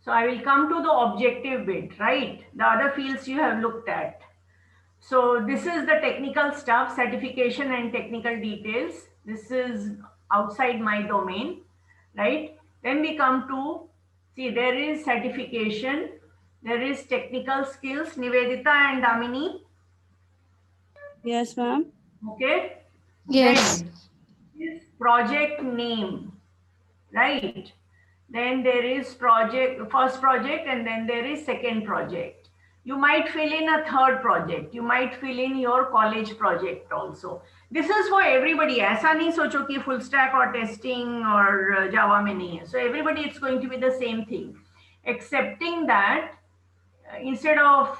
So I will come to the objective bit, right? The other fields you have looked at. So this is the technical stuff, certification and technical details. This is outside my domain, right? Then we come to, see, there is certification, there is technical skills, Nivedita and Damini, Yes, ma'am. okay? Yes. Then is project name, right? Then there is project, first project, and then there is second project. You might fill in a third project. You might fill in your college project also. This is for everybody. ऐसा नहीं सोचो कि full stack or testing or Java में नहीं है. So everybody, it's going to be the same thing, excepting that instead of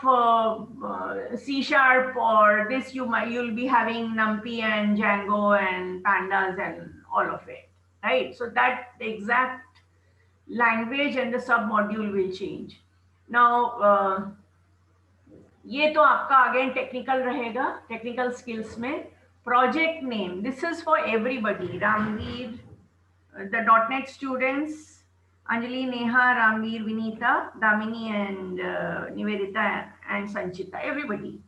C sharp or this, you'll be having NumPy and Django and Pandas and all of it, right? So that the exact language and the sub module will change. Now ये तो आपका again technical रहेगा, technical skills में. Project name, this is for everybody. Ramveer, the .NET students, Anjali, Neha, Ramveer, Vinita, Damini, and Nivedita and Sanchita, everybody.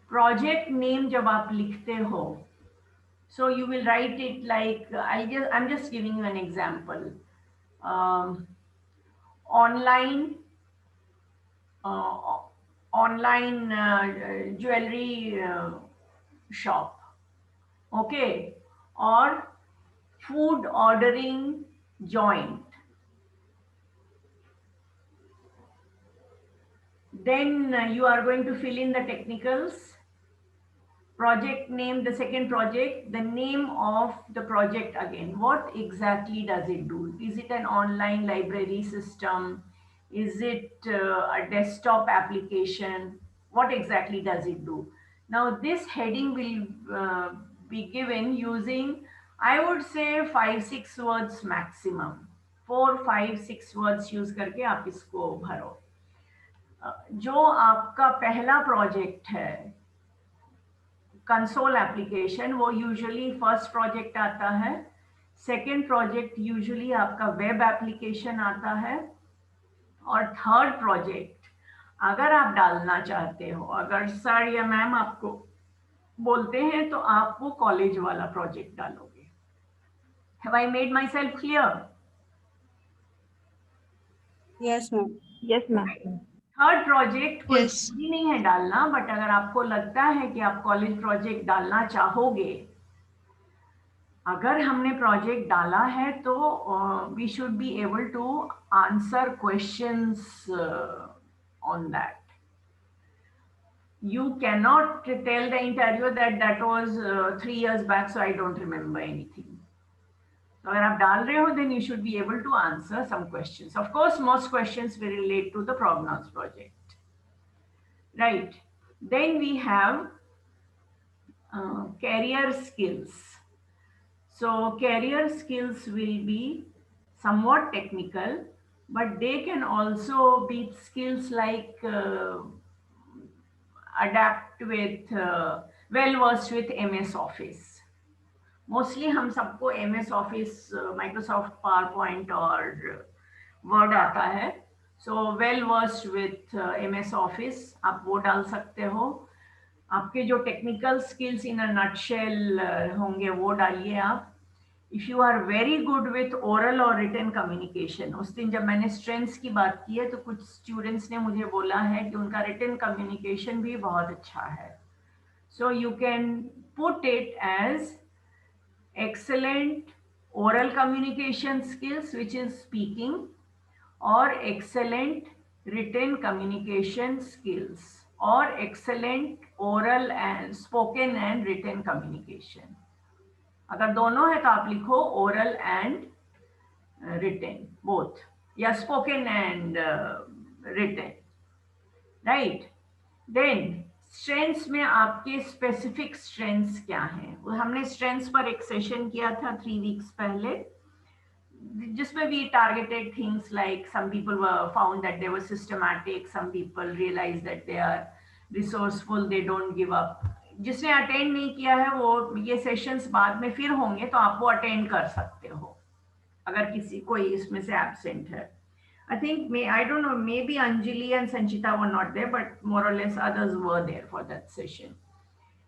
Project name जब आप लिखते हो, so you will write it like, I'm just giving you an example. Online jewelry shop, okay, or food ordering joint. Then you are going to fill in the technicals, project name, the second project, the name of the project again. What exactly does it do? Is it an online library system? Is it a desktop application? What exactly does it do? Now this heading will be given using, I would say 5-6 words maximum. 4-5-6 words use करके आप इसको भरो. जो आपका पहला project है console application, वो usually first project आता है. सेकंड प्रोजेक्ट यूजुअली आपका वेब एप्लीकेशन आता है. और थर्ड प्रोजेक्ट अगर आप डालना चाहते हो, अगर सर या मैम आपको बोलते हैं तो आप वो कॉलेज वाला प्रोजेक्ट डालोगे. Have I made my self clear? Yes, ma'am. Yes, ma'am. Third project कोई Yes. जरूरी नहीं है डालना, बट अगर आपको लगता है कि आप कॉलेज प्रोजेक्ट डालना चाहोगे, अगर हमने प्रोजेक्ट डाला है तो we should be able to answer questions on that. You cannot tell the interviewer that was 3 years back, so I don't remember anything. So अगर आप डाल रहे हो, then you should be able to answer some questions. Of course, most questions will relate to the Prognos project, right? Then we have career skills. So career skills will be somewhat technical, but they can also be skills like adapt with well versed with MS Office. Mostly हम सबको MS office, Microsoft power point और word आता है. So well versed with MS office, आप वो डाल सकते हो. आपके जो technical skills in a nutshell होंगे वो डालिए आप. If you are very good with oral और रिटन कम्युनिकेशन, उस दिन जब मैंने स्ट्रेंथ्स की बात की है तो कुछ स्टूडेंट्स ने मुझे बोला है कि उनका रिटन कम्युनिकेशन भी बहुत अच्छा है. So you can put it as excellent oral communication skills, which is speaking, or excellent written communication skills, or excellent oral and spoken and written communication. अगर दोनों है तो आप लिखो oral and written both, या spoken and written, right? Then strengths में आपके specific strengths क्या हैं? वो हमने स्ट्रेंथ्स पर एक सेशन किया था 3 वीक्स पहले, जिसमें we targeted things like some people were found that they were systematic, some people realized that they are resourceful, they don't give up. जिसने अटेंड नहीं किया है वो ये सेशंस बाद में फिर होंगे, तो आप वो अटेंड कर सकते हो अगर किसी कोई इसमें से एब्सेंट है. I think I don't know, maybe Anjali and Sanchita were not there, but more or less others were there for that session.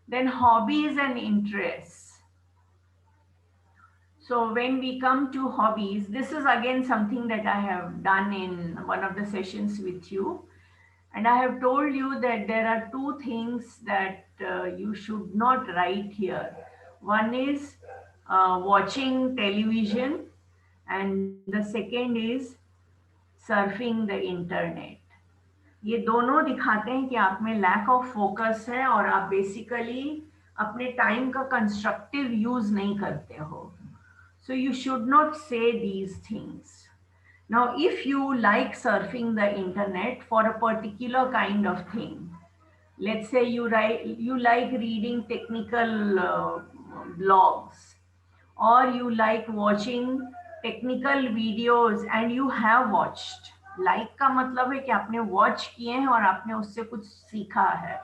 Then hobbies and interests. So when we come to hobbies, this is again something that I have done in one of the sessions with you. And I have told you that there are two things that you should not write here. One is watching television, and the second is surfing the internet. ये दोनों दिखाते हैं कि आप में lack of focus है और आप बेसिकली अपने टाइम का कंस्ट्रक्टिव यूज नहीं करते हो. So you should not say these things. Now, if you like surfing the internet for a particular kind of thing, let's say you like reading technical blogs, or you like watching technical videos and you have watched. Like का मतलब है कि आपने watch किए हैं और आपने उससे कुछ सीखा है.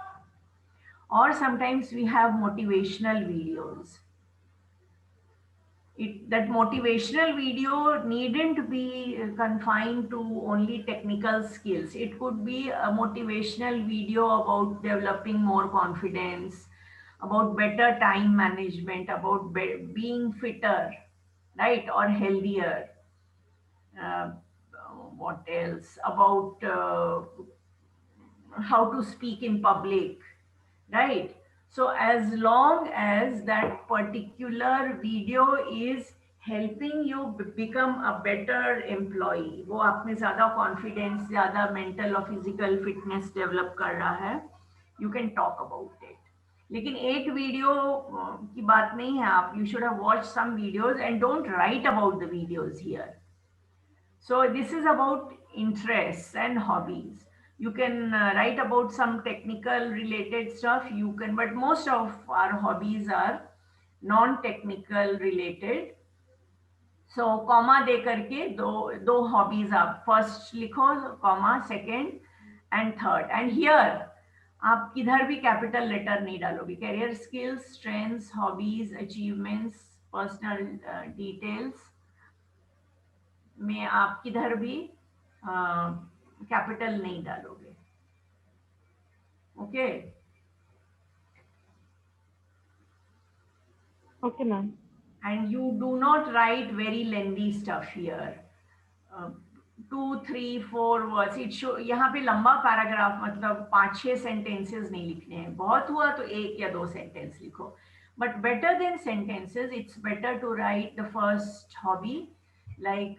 Or sometimes we have motivational videos. That motivational video needn't be confined to only technical skills. It could be a motivational video about developing more confidence, about better time management, about being fitter, right, or healthier. Uh, what else? About how to speak in public, right? So as long as that particular video is helping you become a better employee, वो आप में ज़्यादा confidence, ज़्यादा mental और physical fitness develop कर रहा है, you can talk about it. लेकिन एक वीडियो की बात नहीं है. आप you should have watched some videos and don't write about the videos here. So this is about interests and hobbies. You can write about some technical related stuff. You can, but most of our hobbies are non-technical related. So comma दे करके दो hobbies आप first लिखो, comma second and third. And here आप किधर भी capital letter नहीं डालोगे. Career skills, strengths, hobbies, achievements, personal details में आप किधर भी कैपिटल नहीं डालोगे. Okay. Okay, ma'am. And you do not write very lengthy stuff here. 2, 3, 4 words. It show यहाँ पे लंबा पैराग्राफ मतलब 5-6 सेंटेंसेस नहीं लिखने हैं. बहुत हुआ तो 1 या 2 सेंटेंस लिखो. But better than sentences, it's better to write the first hobby, like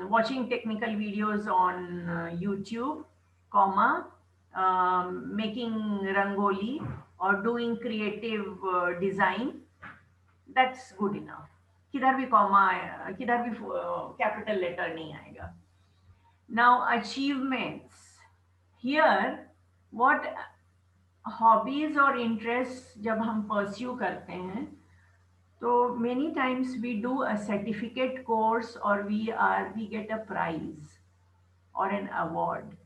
watching technical videos on YouTube, comma, making rangoli or doing creative design. That's good enough. किधर भी comma किधर भी capital letter नहीं आएगा. Now achievements. Here, what hobbies or interests जब हम pursue करते हैं, so many times we do a certificate course or we get a prize or an award.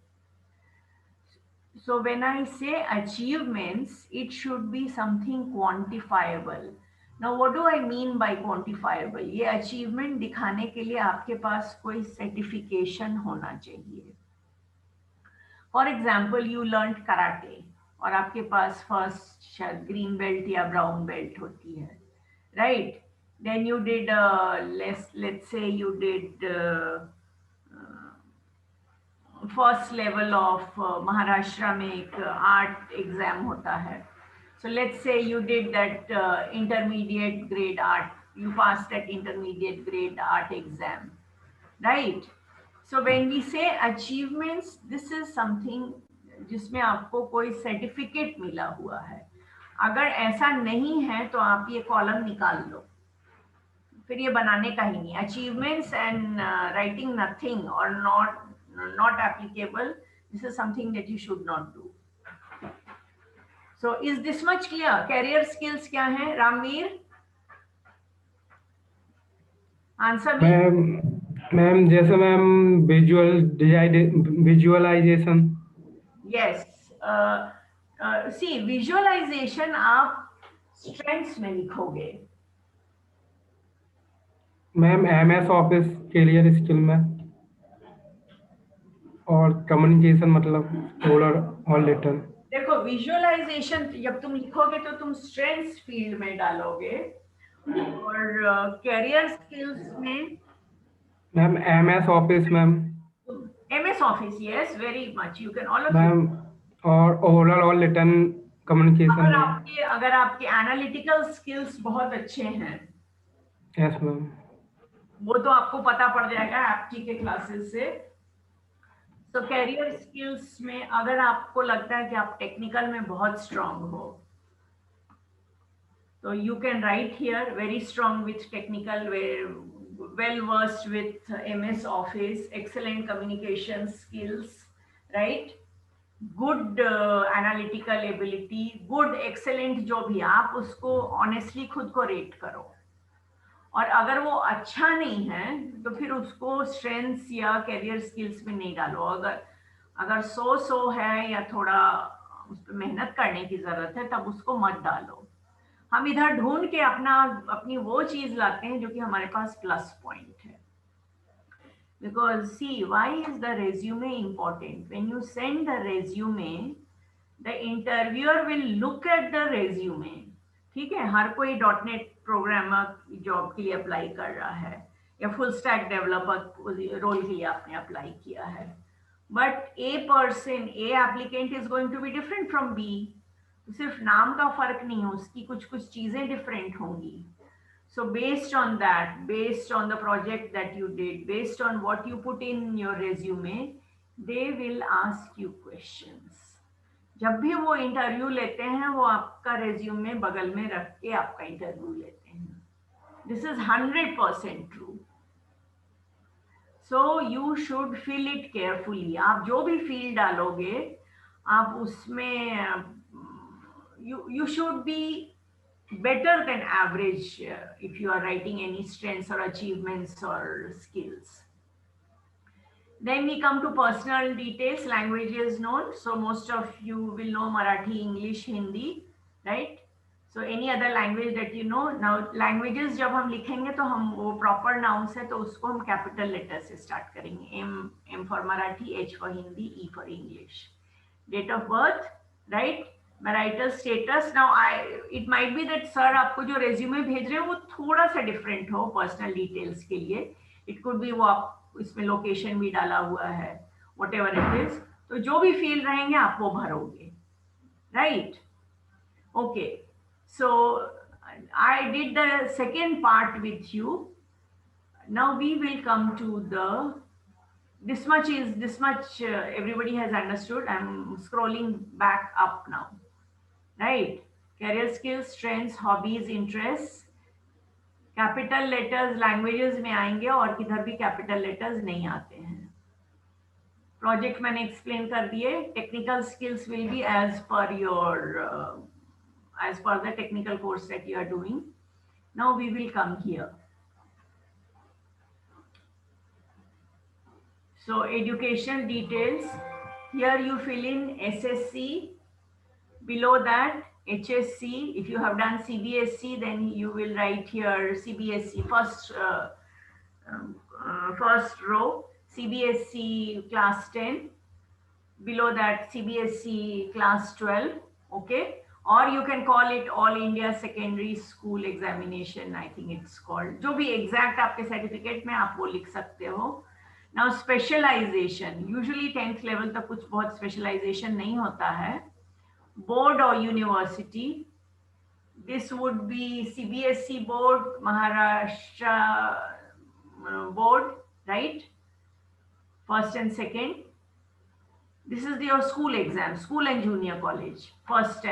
So when I say achievements, it should be something quantifiable. Now what do I mean by quantifiable? ये achievement दिखाने के लिए आपके पास कोई certification होना चाहिए. For example, you learned karate और आपके पास first शायद green belt या brown belt होती है. Right? Then you did, let's say you did first level of Maharashtra में एक art exam होता है. So let's say you did that intermediate grade art. You passed that intermediate grade art exam. Right? So when we say achievements, this is something जिसमें आपको कोई certificate मिला हुआ है. अगर ऐसा नहीं है तो आप ये कॉलम निकाल लो, फिर ये बनाने का ही नहीं. अचीवमेंट्स एंड राइटिंग नथिंग और not applicable. This is something that you should not do. So is this much clear? Career skills क्या है? Ramveer, answer me. मैम जैसे ma'am visualization. Yes. See, visualization आप strengths में लिखोगे. Ma'am MS office clear skill में और communication मतलब oral और लिटल। देखो विजुअलाइजेशन जब तुम लिखोगे तो तुम स्ट्रेंथ्स फील्ड में डालोगे, और कैरियर स्किल्स में ma'am MS office ma'am. MS office, yes very much, you can all of you. Ma'am और ओरल और लिटल कम्युनिकेशन अगर में। आपके अगर आपके एनालिटिकल स्किल्स बहुत अच्छे हैं, यस मैम। वो तो आपको पता पड़ जाएगा एप्टी के क्लासेस से। तो कैरियर स्किल्स में अगर आपको लगता है कि आप टेक्निकल में बहुत स्ट्रांग हो, तो you can write here very strong with technical, well versed with MS Office, excellent communication skills, right? Good analytical ability, good excellent, जो भी आप उसको honestly खुद को रेट करो। और अगर वो अच्छा नहीं है तो फिर उसको स्ट्रेंथ्स या कैरियर स्किल्स में नहीं डालो। अगर अगर सो है या थोड़ा उस पर मेहनत करने की जरूरत है तब उसको मत डालो। हम इधर ढूंढ के अपनी वो चीज लाते हैं जो कि हमारे पास प्लस पॉइंट है। Because see why is the resume important? When you send the resume, the interviewer will look at the resume. ठीक है, हर कोई .NET प्रोग्रामर जॉब के लिए अप्लाई कर रहा है या फुल स्टैक डेवलपर रोल के लिए आपने अप्लाई किया है, but A applicant is going to be different from B. सिर्फ नाम का फर्क नहीं है, उसकी कुछ कुछ चीजें डिफरेंट होंगी। So based on that, based on the project that you did, based on what you put in your resume, they will ask you questions. जब भी वो इंटरव्यू लेते हैं वो आपका रेज्यूमे बगल में रख के आपका इंटरव्यू लेते हैं। This is 100% true. So you should fill it carefully. आप जो भी फील्ड डालोगे आप उसमें you should be better than average if you are writing any strengths or achievements or skills. Then we come to personal details, languages known. So most of you will know Marathi, English, Hindi, right? So any other language that you know. Now languages जब हम लिखेंगे तो हम वो proper nouns है तो उसको हम capital letter से start करेंगे। M for Marathi, H for Hindi, E for English. Date of birth, right? Marital status. Now it might be that sir आपको जो resume भेज रहे हैं वो थोड़ा सा different हो personal details के लिए। It could be वो आप इसमें लोकेशन भी डाला हुआ है, वट एवर इट इज। तो जो भी फील्ड रहेंगे आप वो भरोगे, right? Okay, so I did the second part with you. Now we will come to the this much everybody has understood. I'm scrolling back up now, right? Career skills, strengths, hobbies, interests, capital letters languages में आएंगे और किधर भी capital letters नहीं आते हैं। Project मैंने explain कर दिए। Technical skills will be as per the technical course that you are doing. Now we will come here. So education details, here you fill in SSC, below that HSC. If you have done CBSE, then you will write here CBSE first row, CBSE class 10, below that CBSE class 12, okay? Or you can call it All India Secondary School Examination, I think it's called। जो भी exact आपके certificate में आप वो लिख सकते हो। Now specialization, usually 10th level तक कुछ बहुत specialization नहीं होता है। Board or university, this would be CBSE board, Maharashtra board, right? First and second. This is your school exam, school and junior college. First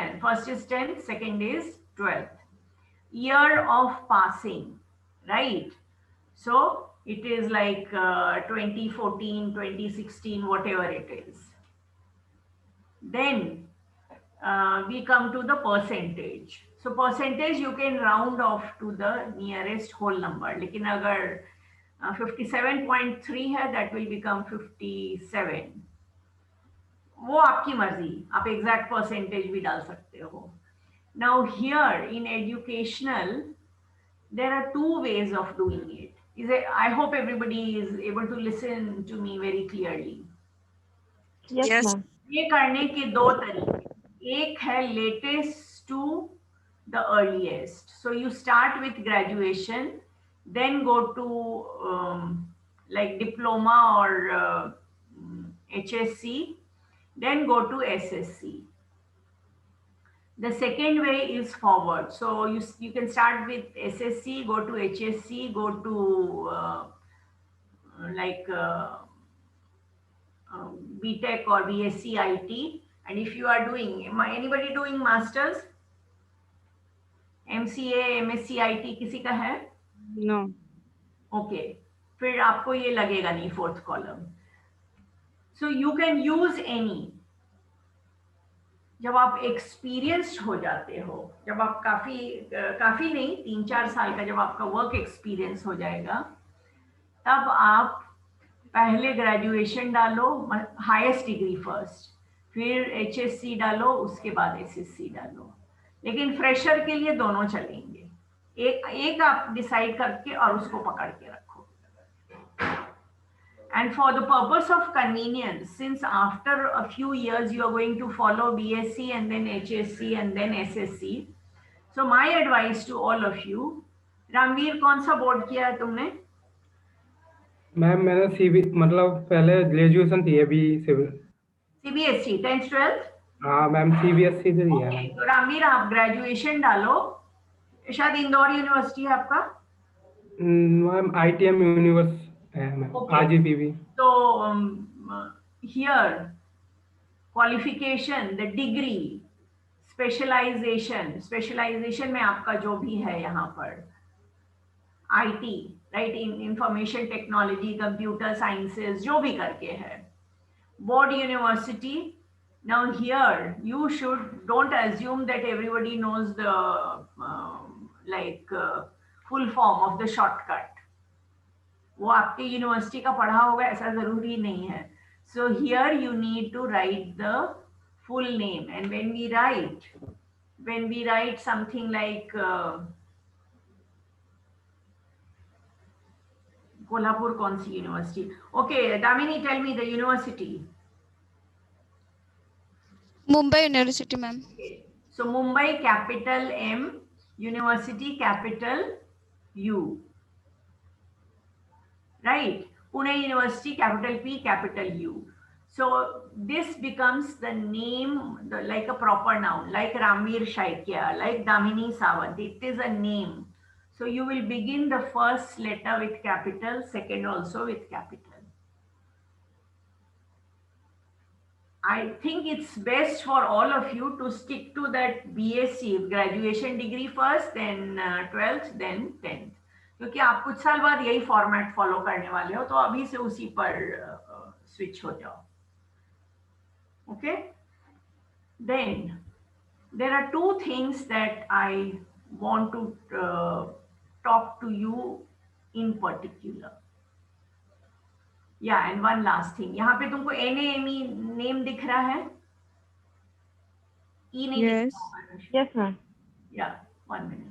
is 10th, second is 12th. Year of passing, right? So it is like 2014, 2016, whatever it is. Then we come to the percentage. So percentage you can round off to the nearest whole number. लेकिन अगर 57.3 है, that will become 57। वो आपकी मर्जी, आप exact percentage भी डाल सकते हो। Now here in educational there are two ways of doing it. I hope everybody is able to listen to me very clearly. Yes, ma'am. ये करने के दो तरीके, एक है latest to the earliest. So you start with graduation, then go to like diploma or HSC, then go to SSC. The second way is forward. So you can start with SSC, go to HSC, go to like BTech or BSc IT. And if you are doing, anybody doing masters, MCA, MSc IT किसी का है? No. Okay, फिर आपको ये लगेगा नहीं fourth column. So you can use any. जब आप एक्सपीरियंस्ड हो जाते हो, जब आप काफी नहीं 3-4 साल का जब आपका वर्क एक्सपीरियंस हो जाएगा, तब आप पहले ग्रेजुएशन डालो, हाईएस्ट डिग्री फर्स्ट, फिर HSC डालो, उसके बाद SSC डालो. लेकिन फ्रेशर के लिए दोनों चलेंगे. एक आप डिसाइड करके और उसको पकड़ के रखो. And for the purpose of convenience, since after a few years you are going to follow BSc and then HSC and then SSC, so my advice to all of you, Ramveer कौन सा board किया है तुमने? Ma'am मैंने CB मतलब पहले graduation थी अभी सिविल. CBSE 10th 12th. हाँ मैम CBSE से दिया है. तो रामवीर आप ग्रेजुएशन डालो, शायद इंदौर यूनिवर्सिटी है आपका. मैम ITM यूनिवर्स है मैम. RGPV. तो here qualification, the degree, specialization में आपका जो भी है यहाँ पर IT, right, information technology, computer sciences, जो भी करके है, board university. Now here you don't assume that everybody knows the full form of the shortcut. वो आपके यूनिवर्सिटी का पढ़ा होगा ऐसा जरूरी नहीं है. So here you need to write the full name, and when we write something like Kolhapur कौन सी university? Okay, Damini, tell me the university. Mumbai University, ma'am. Okay. So Mumbai capital M, University capital U, right? Pune University capital P capital U. So this becomes the name, like a proper noun, like Ramveer Shaikia, like Damini Sawant. It is a name. So you will begin the first letter with capital, second also with capital. I think it's best for all of you to stick to that BSc, graduation degree first, then 12th, then 10th. क्योंकि आप कुछ साल बाद यही format follow करने वाले हो, तो अभी से उसी पर स्विच हो जाओ. Okay? Then there are two things that I want to talk to you in particular. Yeah, and one last thing. यहाँ पे तुमको NAME नेम दिख रहा है? E नहीं Yes. दिख रहा है? Yes, ma'am. Yeah, 1 minute.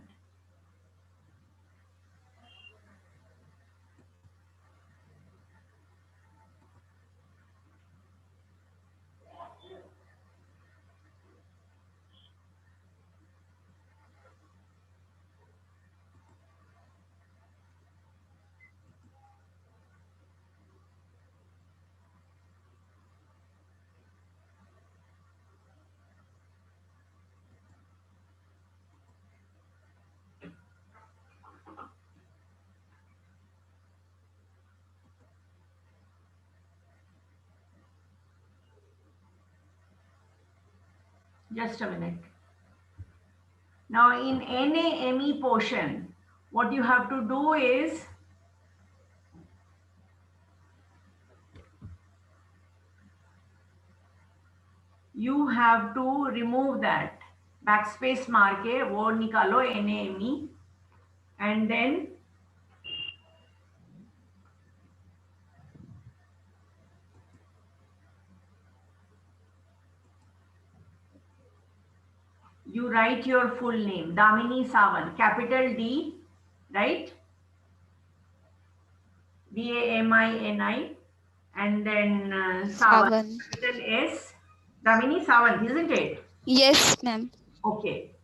Just a minute. Now in NAME portion, what you have to do is you have to remove that backspace मार के वो निकालो NAME, and then you write your full name, Damini Sawant, capital D, right? Damini, and then Sawant, Savan. capital S. Damini Sawant, isn't it? Yes, ma'am. Okay.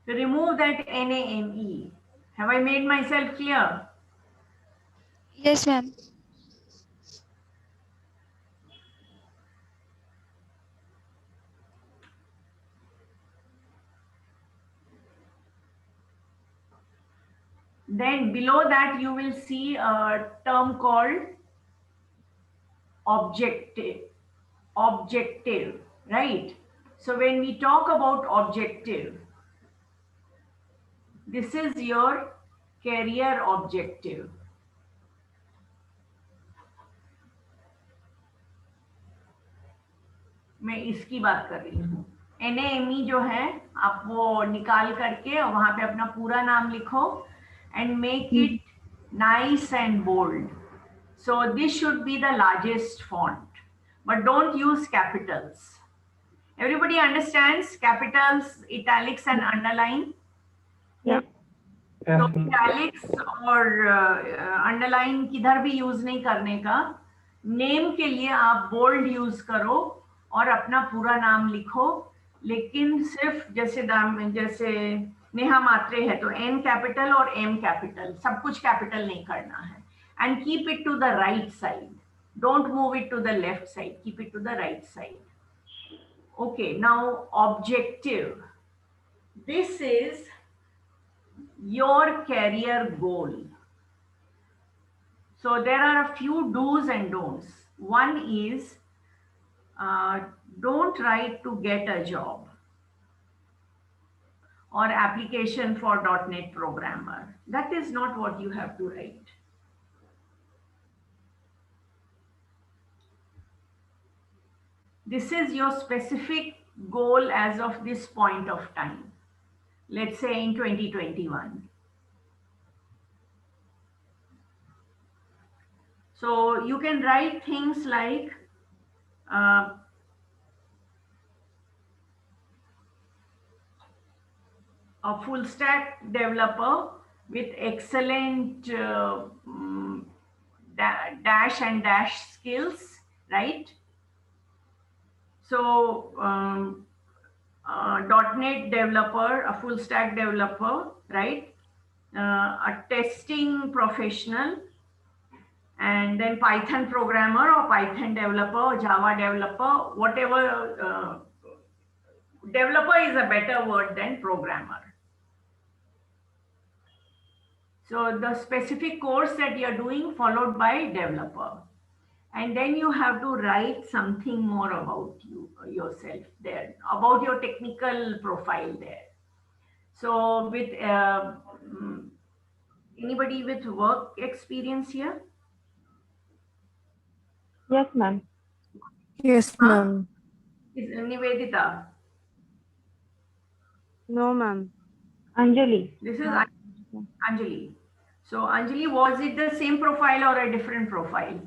To remove that NAME. Have I made myself clear? Yes, ma'am. Then below that you will see a term called objective. Objective, right? So when we talk about objective, this is your career objective. मैं इसकी बात कर रही हूँ. NAME जो है आप वो निकाल करके वहां पे अपना पूरा नाम लिखो and make it nice and bold. So this should be the largest font, but don't use capitals. Everybody understands capitals, italics and underline? Yeah. तो italics और अंडरलाइन किधर भी यूज नहीं करने का. नेम के लिए आप बोल्ड यूज करो और अपना पूरा नाम लिखो, लेकिन सिर्फ जैसे नेहा मात्रे है तो N कैपिटल और M कैपिटल, सब कुछ कैपिटल नहीं करना है. And keep it to the right side, don't move it to the left side, keep it to the right side. Okay, now objective. This is your career goal. So there are a few do's and don'ts. One is don't write to get a job or application for .NET programmer. That is not what you have to write. This is your specific goal as of this point of time. Let's say in 2021. So you can write things like a full stack developer with excellent dash and dash skills, right? So .NET developer, a full stack developer, right? A testing professional, and then Python programmer or Python developer or Java developer, whatever. Developer is a better word than programmer. So the specific course that you're doing followed by developer. And then you have to write something more about yourself there, about your technical profile there. So with anybody with work experience here? Yes, ma'am. Yes, ma'am. Is Nivedita? No, ma'am. Anjali. This is Anjali. So Anjali, was it the same profile or a different profile?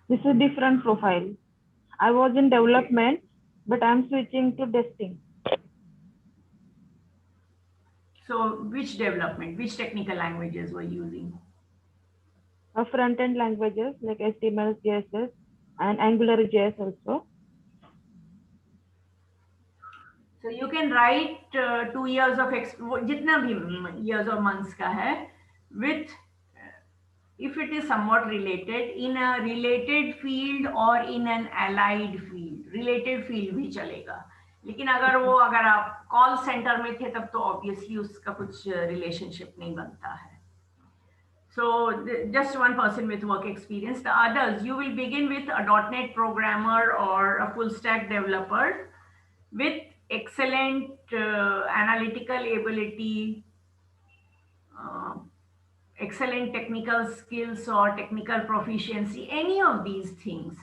This is a different profile. I was in development, but I'm switching to testing. So which development, which technical languages were you using? Front-end languages like HTML, CSS, and AngularJS also. So you can write 2 years of jitna bhi years or months ka hai, with if it is somewhat related, in a related field or in an allied field. Related field भी चलेगा, लेकिन अगर आप call centre में थे तब तो obviously उसका कुछ रिलेशनशिप नहीं बनता है. So just one person with work experience. The others, you will begin with a .NET programmer or a full stack developer with excellent analytical ability, excellent technical skills or technical proficiency, any of these things.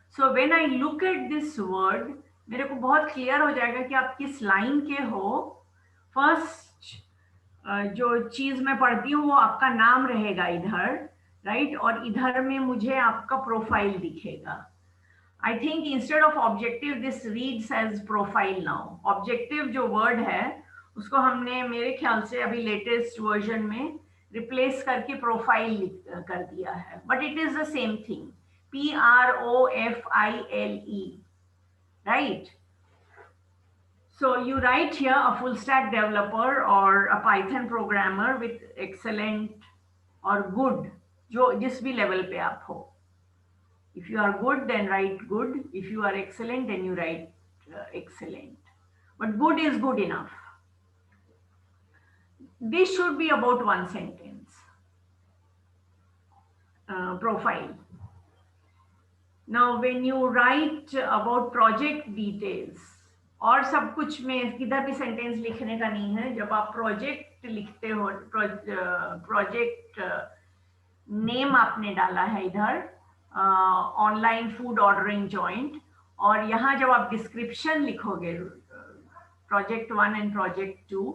So when I look at this word, मेरे को बहुत clear हो जाएगा कि आप किस line के हो. फर्स्ट जो चीज मैं पढ़ती हूँ वो आपका नाम रहेगा इधर, राइट, और इधर में मुझे आपका प्रोफाइल दिखेगा. I think instead of objective, this reads as profile now. Objective जो word है, उसको हमने मेरे ख्याल से अभी latest version में replace करके profile कर दिया है. But it is the same thing. PROFILE, right? So you write here a full stack developer or a Python programmer with excellent or good, जो जिस भी level पे आप हो. If you are good, then write good. If you are excellent, then you write excellent. But good is good enough. This should be about one sentence. Profile. Now, when you write about project details, और सब कुछ में किधर भी sentence लिखने का नहीं है. जब आप प्रोजेक्ट लिखते हो, प्रोजेक्ट नेम आपने डाला है इधर, ऑनलाइन फूड ऑर्डरिंग जॉइंट, और यहाँ जब आप डिस्क्रिप्शन लिखोगे project 1 and project 2.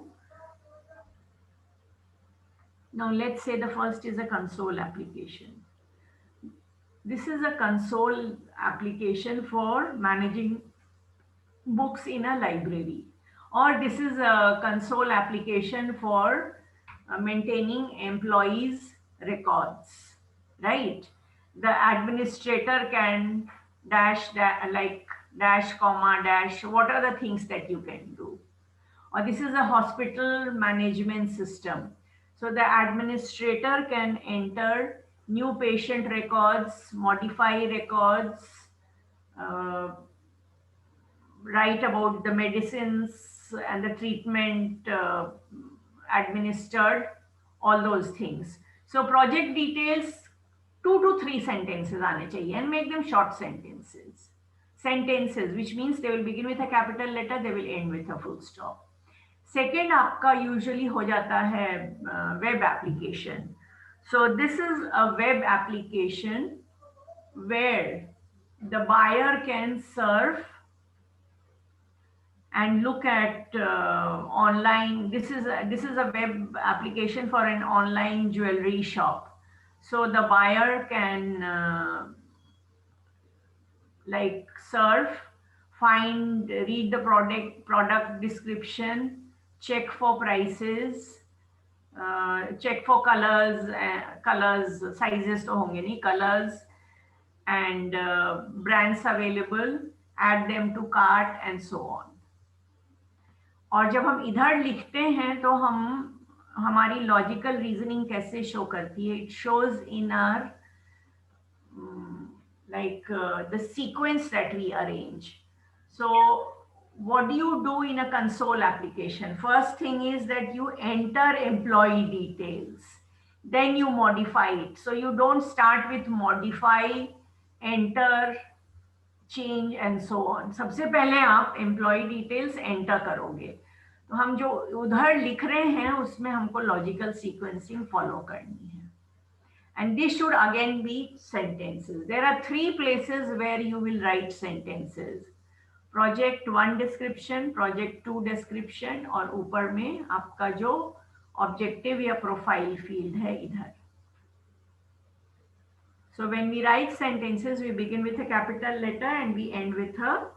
Now let's say the first is a console application. This is a console application for managing books in a library, or this is a console application for maintaining employees' records, right? The administrator can dash, comma, dash, what are the things that you can do? Or this is a hospital management system. So the administrator can enter new patient records, modify records, write about the medicines and the treatment administered, all those things. So project details, 2 to 3 sentences aane chahiye, and make them short sentences. Sentences, which means they will begin with a capital letter, they will end with a full stop. Second आपका usually हो जाता है web application. So this is a web application where the buyer can surf and look at online. This is a web application for an online jewelry shop. So the buyer can surf, find, read the product description, check for prices, check for colors, sizes तो होंगे नहीं, colors and brands available, add them to cart and so on. और जब हम इधर लिखते हैं तो हम हमारी लॉजिकल रीजनिंग कैसे शो करती है? It shows in our the sequence that we arrange. So what do you do in a console application? First thing is that you enter employee details, then you modify it. So you don't start with modify, enter, change and so on. सबसे पहले आप employee details enter करोगे. तो हम जो उधर लिख रहे हैं उसमें हमको logical sequencing follow करनी है. And this should again be sentences. There are 3 places where you will write sentences. Project 1 description, project 2 description, और ऊपर में आपका जो objective या profile field है इधर. So when we write sentences, we begin with a capital letter and we end with a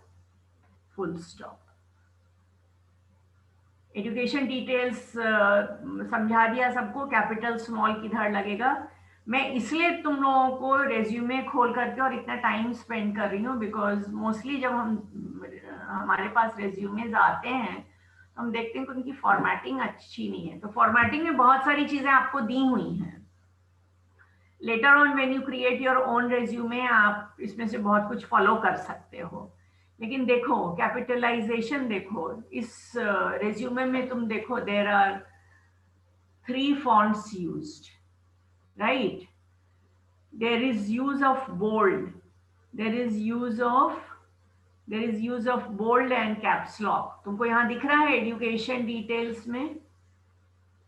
full stop. Education details समझा दिया सबको, capital small किधर लगेगा. मैं इसलिए तुम लोगों को रेज्यूमे खोल करके और इतना टाइम स्पेंड कर रही हूँ बिकॉज मोस्टली जब हमारे पास रेज्यूमेज आते हैं तो हम देखते हैं कि उनकी फॉर्मेटिंग अच्छी नहीं है. तो फॉर्मेटिंग में बहुत सारी चीजें आपको दी हुई हैं. Later on when you create your own resume आप इसमें से बहुत कुछ फॉलो कर सकते हो. लेकिन देखो कैपिटलाइजेशन देखो, इस रेज्यूमे में तुम देखो there are 3 fonts used. Right? There is use of bold. There is use of bold and caps lock. तुमको यहाँ दिख रहा है education details में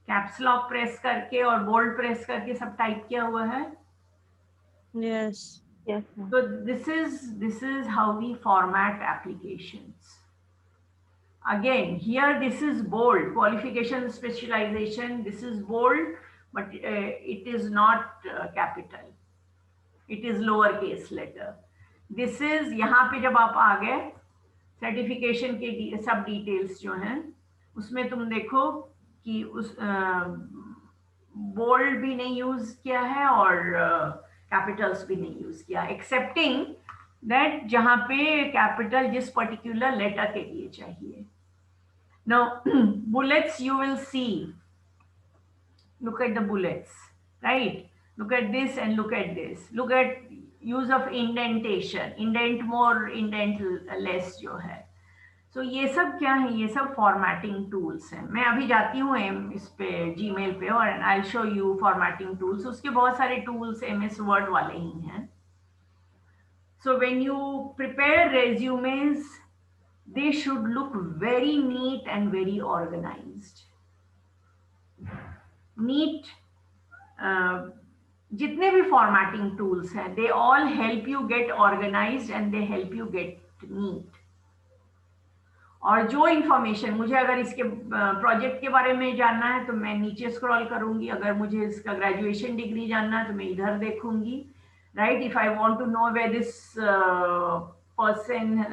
caps lock प्रेस करके और bold प्रेस करके सब टाइप किया हुआ है. Yes. Yes. So this is how we format applications. Again, here this is bold, qualification, specialization. This is bold. But it is not capital. It is lowercase letter. This is, यहाँ पे जब आप आ गए certification के सब details जो हैं उसमें तुम देखो कि उस बोल्ड भी नहीं यूज किया है और कैपिटल्स भी नहीं यूज किया, एक्सेप्टिंग दैट जहां पे कैपिटल जिस पर्टिकुलर लेटर के लिए चाहिए. Now, bullets you will see. Look at the bullets, right? Look at this and look at this. Look at use of indentation. Indent more, indent less जो है. So ये सब क्या है? ये सब formatting tools हैं. मैं अभी जाती हूँ इस पे Gmail पे और I'll show you formatting tools. उसके बहुत सारे tools MS Word वाले ही हैं. So when you prepare resumes, they should look very neat and very organized. Neat, जितने भी formatting tools हैं, they all help you get organized and they help you get neat. और जो information मुझे अगर इसके प्रोजेक्ट के बारे में जानना है तो मैं नीचे स्क्रॉल करूंगी, अगर मुझे इसका ग्रेजुएशन डिग्री जानना है तो मैं इधर देखूंगी, right? If I want to know where this person,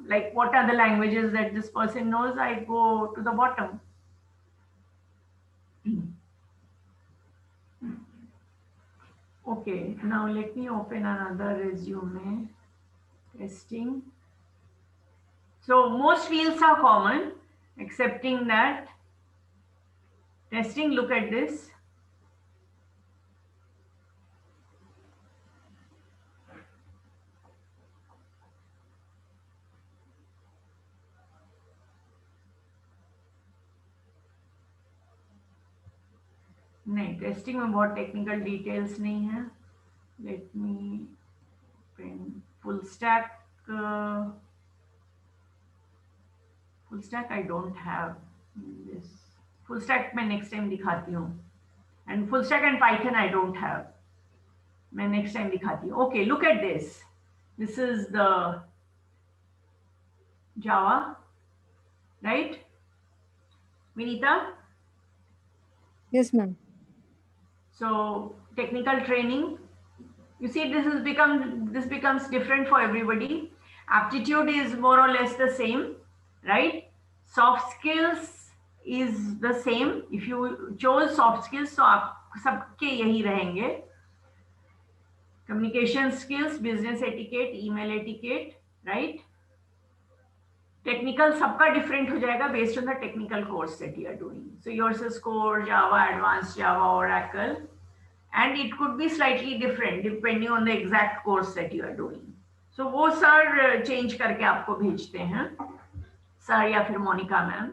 like what are the languages that this person knows, I go to the bottom. Okay, now let me open another resume. Testing. So most fields are common, excepting that testing. Look at this. नहीं, testing में बहुत technical details नहीं है. Let me open full stack I don't have this. Full stack मैं next time दिखाती हूँ, and full stack and Python I don't have, मैं next time दिखाती हूँ. Okay, look at this. This is the Java, right Vinita? Yes, ma'am. So technical training, you see this becomes different for everybody. Aptitude is more or less the same, right? Soft skills is the same. If you chose soft skills तो आप सबके यही रहेंगे. Communication skills, business etiquette, email etiquette, right? Technical सबका different हो जाएगा based on the technical course that you are doing. So yours is core, Java, advanced Java, Oracle, and it could be slightly different depending on the exact course that you are doing. So वो sir change करके आपको भेजते हैं, sir या फिर Monika ma'am.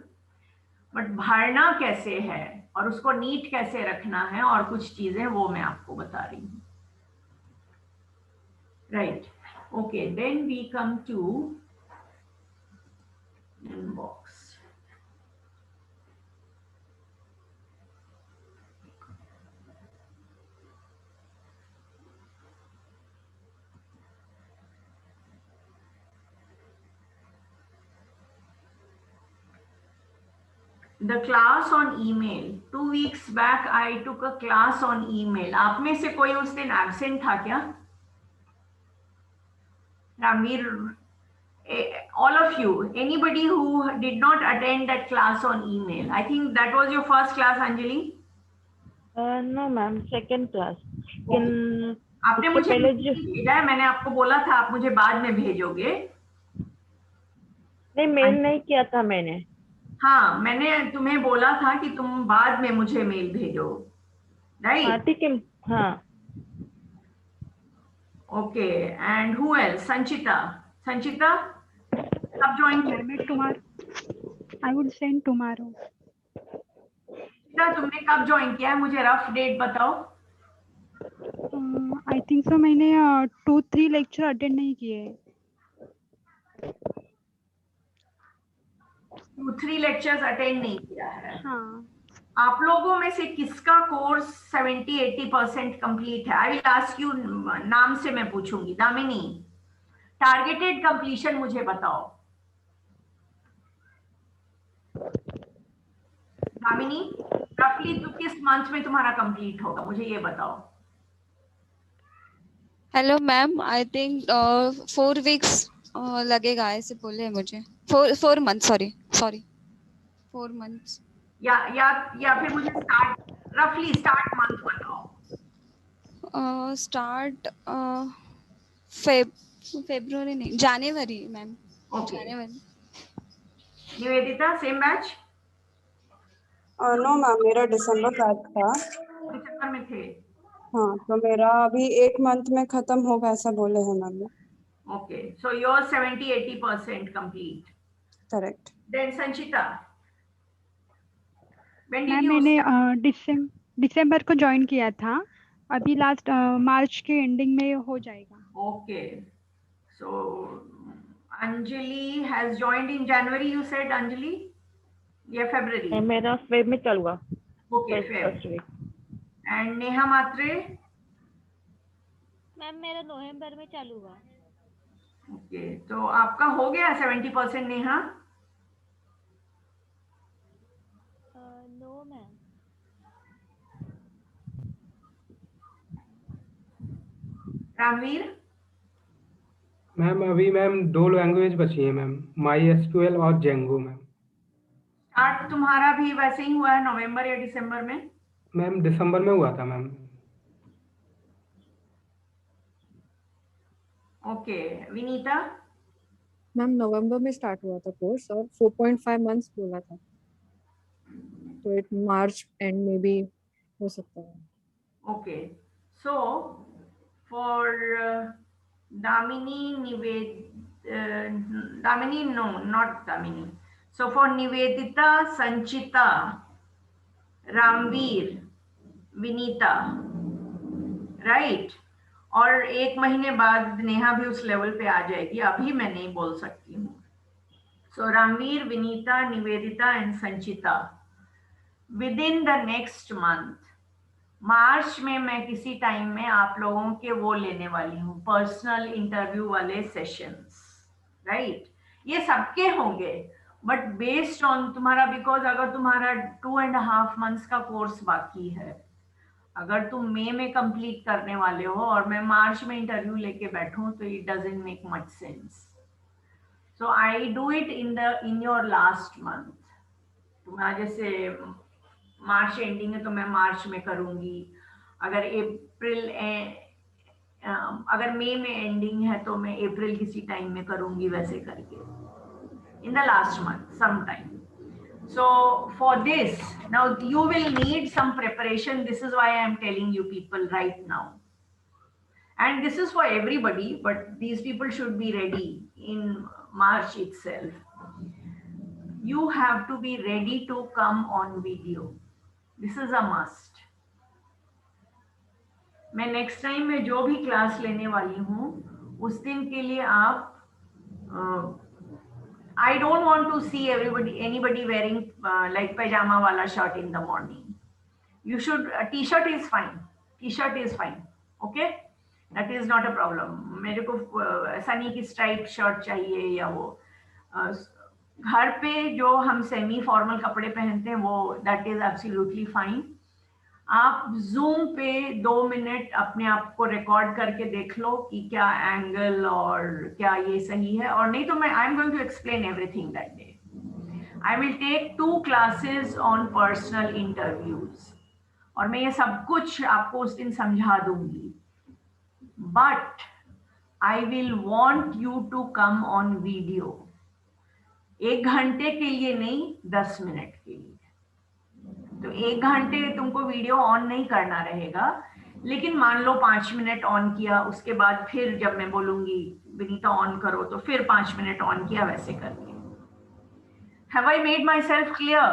But भरना कैसे है और उसको नीट कैसे रखना है और कुछ चीजें वो मैं आपको बता रही हूँ. Right, okay, then we come to inbox. The class on email. 2 weeks back I took a class on email. आप में से कोई उस दिन absent था क्या? Ramir, all of you, anybody who did not attend that class on email? I think that was your first class, Anjali. No ma'am, second class. आपने मुझे भेजा है, मैंने आपको बोला था आप मुझे बाद में भेजोगे. नहीं, मेल नहीं किया था मैंने. हाँ, मैंने तुम्हें बोला था कि तुम बाद में मुझे मेल भेजो, राइट? ठीक है. हाँ. Okay, and who else? Sanchita. Sanchita कब ज्वाइन किया? tomorrow. I would send tomorrow. संचिता तुमने कब ज्वाइन किया है? मुझे रफ डेट बताओ. I think so. मैंने 2-3 लेक्चर अटेंड नहीं किए. 2-3 लेक्चर्स अटेंड नहीं किया है. हाँ. आप लोगों में से किसका कोर्स 70-80% कंप्लीट है? आई विल आस्क यू, नाम से मैं पूछूंगी. दामिनी, टारगेटेड कंप्लीशन मुझे बताओ. दामिनी, रफली तो किस मंथ में तुम्हारा कंप्लीट होगा, मुझे ये बताओ. Hello ma'am, I think 4 weeks लगेगा, ऐसे बोले हैं मुझे। 4 months, सॉरी सॉरी, 4 months। या फिर मुझे रफली स्टार्ट मंथ बताओ। स्टार्ट फेब्रुअरी नहीं, जनवरी मैम, ओके, जनवरी। Nivedita same batch? No ma'am, मेरा दिसंबर बैच था। दिसंबर में थे। हाँ, तो मेरा अभी 1 मंथ में खत्म होगा ऐसा बोले हैं ma'am. Okay, so your 70-80% complete. Correct. Then Sanchita, when did ma'am you मैंने start? दिसंबर को ज्वाइन किया था, अभी लास्ट मार्च के एंडिंग में हो जाएगा। Okay, so Anjali has joined in January, you said Anjali? Yeah, February. मेरा फेब में चलूंगा, Okay, Feb. First week. And Neha Matre? Ma'am मेरा नवंबर में चालू हुआ। Okay, तो आपका हो गया 70% Neha? No ma'am. Ramveer? Ma'am अभी मैम 2 लैंग्वेज बची है मैम, MySQL और जेंगो मैम। स्टार्ट तुम्हारा भी वैसे ही हुआ है नवंबर या दिसंबर में? मैम दिसंबर में हुआ था मैम। ओके, विनीता? मैम नवंबर में स्टार्ट हुआ था कोर्स और 4.5 मंथ्स बोला था, तो इट मार्च एंड में भी हो सकता है। Okay, so for Damini, Damini, no, not Damini. So for Nivedita, Sanchita, Ramveer, Vinita, right? और 1 महीने बाद नेहा भी उस लेवल पे आ जाएगी, अभी मैं नहीं बोल सकती हूँ। So Ramveer, Vinita, Nivedita and Sanchita, within the next month, मार्च में मैं किसी टाइम में आप लोगों के वो लेने वाली हूँ, पर्सनल इंटरव्यू वाले सेशंस, राइट? ये सबके होंगे, बट बेस्ड ऑन तुम्हारा, बिकॉज अगर तुम्हारा 2.5 मंथ्स का कोर्स बाकी है, अगर तुम मई में कंप्लीट करने वाले हो और मैं मार्च में इंटरव्यू लेके बैठूं, तो it doesn't make much sense. So I do it in your last month. तुम्हारा जैसे मार्च एंडिंग है तो मैं मार्च में करूंगी, अगर अगर मई में एंडिंग है तो मैं अप्रैल किसी टाइम में करूंगी, वैसे करके in the last month some time. So for this, now you will need some preparation. This is why I am telling you people right now. And this is for everybody, but these people should be ready in March itself. You have to be ready to come on video. This is a must. मैं next time में जो भी class लेने वाली हूँ, उस दिन के लिए आप I don't want to see anybody wearing like pajama wala shirt in the morning. You should, t-shirt is fine. T-shirt is fine. Okay? That is not a problem. मेरे को सनी की स्ट्राइप शर्ट चाहिए, या वो घर पे जो हम सेमी फॉर्मल कपड़े पहनते हैं वो, that is absolutely fine. आप जूम पे 2 मिनट अपने आप को रिकॉर्ड करके देख लो कि क्या एंगल और क्या ये सही है, और नहीं तो मैं I am going to explain everything that day. I will take 2 classes on personal interviews, और मैं ये सब कुछ आपको उस दिन समझा दूंगी, but I will want you to come on video. 1 घंटे के लिए नहीं, 10 मिनट के लिए. तो 1 घंटे तुमको वीडियो ऑन नहीं करना रहेगा, लेकिन मान लो 5 मिनट ऑन किया, उसके बाद फिर जब मैं बोलूंगी विनीता ऑन करो तो फिर 5 मिनट ऑन किया, वैसे करके. Have I made myself clear?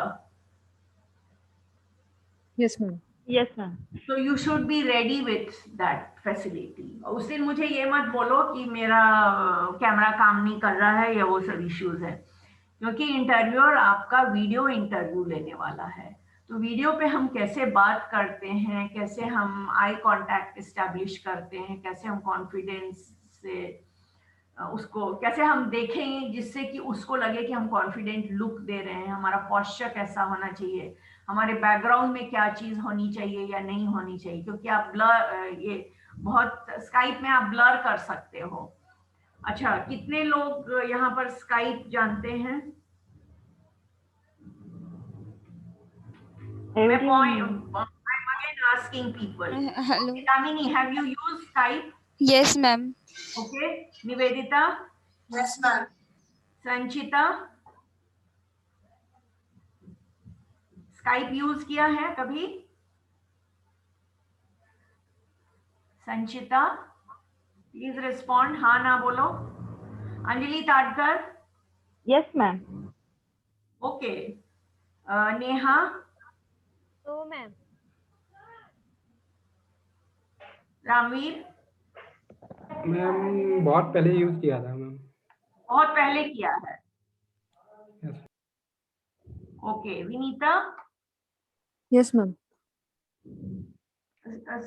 Yes ma'am. Yes ma'am. So you should be ready with that facility. उस दिन मुझे ये मत बोलो कि मेरा कैमरा काम नहीं कर रहा है या वो सब इश्यूज है, क्योंकि इंटरव्यूअर आपका वीडियो इंटरव्यू लेने वाला है. तो वीडियो पे हम कैसे बात करते हैं, कैसे हम आई कांटेक्ट एस्टैब्लिश करते हैं, कैसे हम कॉन्फिडेंस से उसको कैसे हम देखें जिससे कि उसको लगे कि हम कॉन्फिडेंट लुक दे रहे हैं, हमारा पोस्चर कैसा होना चाहिए, हमारे बैकग्राउंड में क्या चीज होनी चाहिए या नहीं होनी चाहिए. क्योंकि आप ये बहुत स्काइप में आप ब्लर कर सकते हो। अच्छा, कितने लोग यहाँ पर स्काइप जानते हैं? मैं Everyone. I'm again asking people. Hello. Okay, Damini, have you used Skype? Yes, ma'am. Okay, Nivedita? Yes, ma'am. Sanchita, Skype use किया है कभी? संचिता, प्लीज रिस्पॉन्ड, हाँ ना बोलो। Anjali Tatkar? Yes, ma'am. Okay. Neha? तो मैम रामवीर? मैम बहुत पहले यूज किया था मैम। बहुत पहले किया है। Yes. Okay, Vinita? Yes, ma'am.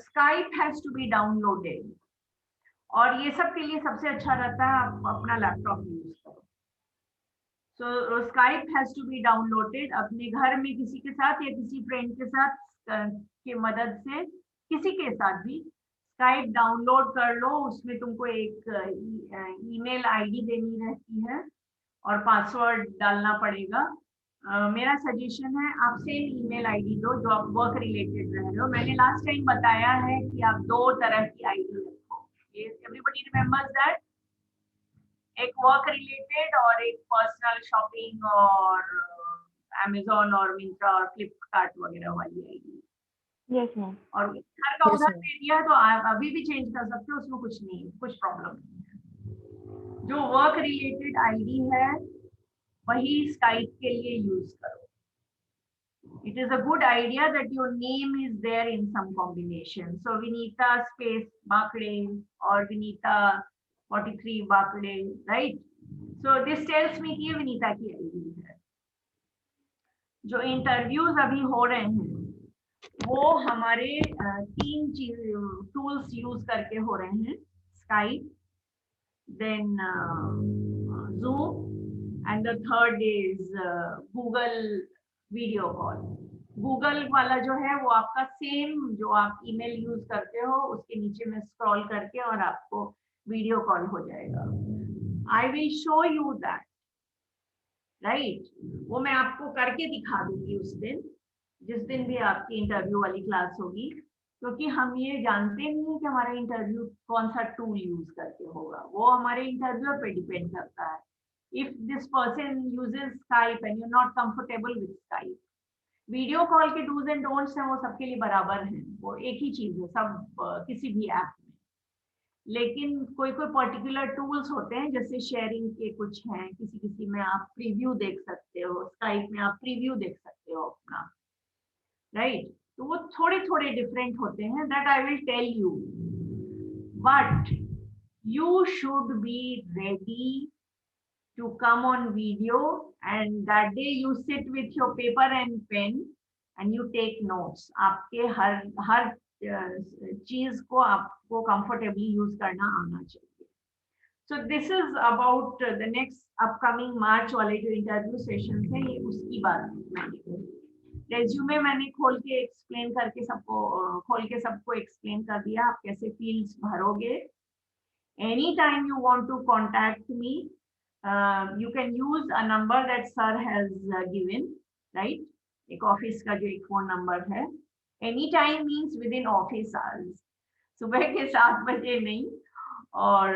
Skype has to be downloaded, और ये सब के लिए सबसे अच्छा रहता है आप अपना लैपटॉप यूज करो। So Skype has to be downloaded. अपने घर में किसी के साथ या किसी फ्रेंड के साथ के मदद से, किसी के साथ भी स्काइप डाउनलोड कर लो। उसमें तुमको एक ईमेल आईडी देनी रहती है और पासवर्ड डालना पड़ेगा। मेरा सजेशन है आप सेम ईमेल आईडी दो जो आप वर्क रिलेटेड रह रहे हो। मैंने लास्ट टाइम बताया है कि आप 2 तरह की आईडी रखो। Everybody remembers that? एक वर्क रिलेटेड और एक पर्सनल शॉपिंग और अमेज़न और मिंत्रा और फ्लिपकार्ट वगैरह वाली आईडी। Yes, ma'am. और घर का Yes, उधर ma'am. दे दिया तो आप अभी भी चेंज कर सकते हो, उसमें कुछ नहीं, कुछ प्रॉब्लम नहीं है। जो वर्क रिलेटेड आईडी है वही स्काइप के लिए यूज करो। It is a good idea that your name is there in some combination. So Vinita space Bakde or Vinita 43 Bakde, right? So this tells me कि ये विनीता की आईडी है। जो इंटरव्यूज अभी हो रहे हैं वो हमारे 3 टूल्स यूज करके हो रहे हैं, Skype, then Zoom, and the third is Google video call. Google वाला जो है वो आपका सेम जो आप ईमेल यूज करते हो उसके नीचे में स्क्रॉल करके और आपको वीडियो कॉल हो जाएगा। आई will show you that, right? वो मैं आपको करके दिखा दूंगी उस दिन, जिस दिन भी आपकी इंटरव्यू वाली क्लास होगी, क्योंकि हम ये जानते नहीं कि हमारा इंटरव्यू कौन सा टूल यूज करके होगा। वो हमारे इंटरव्यू पे डिपेंड करता है। If this person uses Skype and you're not comfortable with Skype, video call के डूज एंड डोंट्स हैं वो सबके लिए बराबर हैं, वो एक ही चीज है सब किसी भी ऐप में। लेकिन कोई कोई पर्टिकुलर टूल्स होते हैं, जैसे शेयरिंग के कुछ हैं, किसी किसी में आप प्रीव्यू देख सकते हो, स्काइप में आप प्रीव्यू देख सकते हो अपना, राइट? तो वो थोड़े थोड़े डिफरेंट होते हैं, that I will tell you, but you should be ready to come on video, and that day you sit with your paper and pen and you take notes. आपके हर चीज को आपको comfortably यूज करना आना चाहिए। So this is about the next upcoming March वाले जो interview session थे, ये उसकी बात मैंने कही। रेज्यूमे मैंने खोल के सबको एक्सप्लेन कर दिया, आप कैसे फील्ड्स भरोगे। Any time you want to contact me, you can use a number that sir has given, right? एक ऑफिस का जो एक फोन नंबर है। Any time means with in office hours, सुबह के 7 बजे नहीं और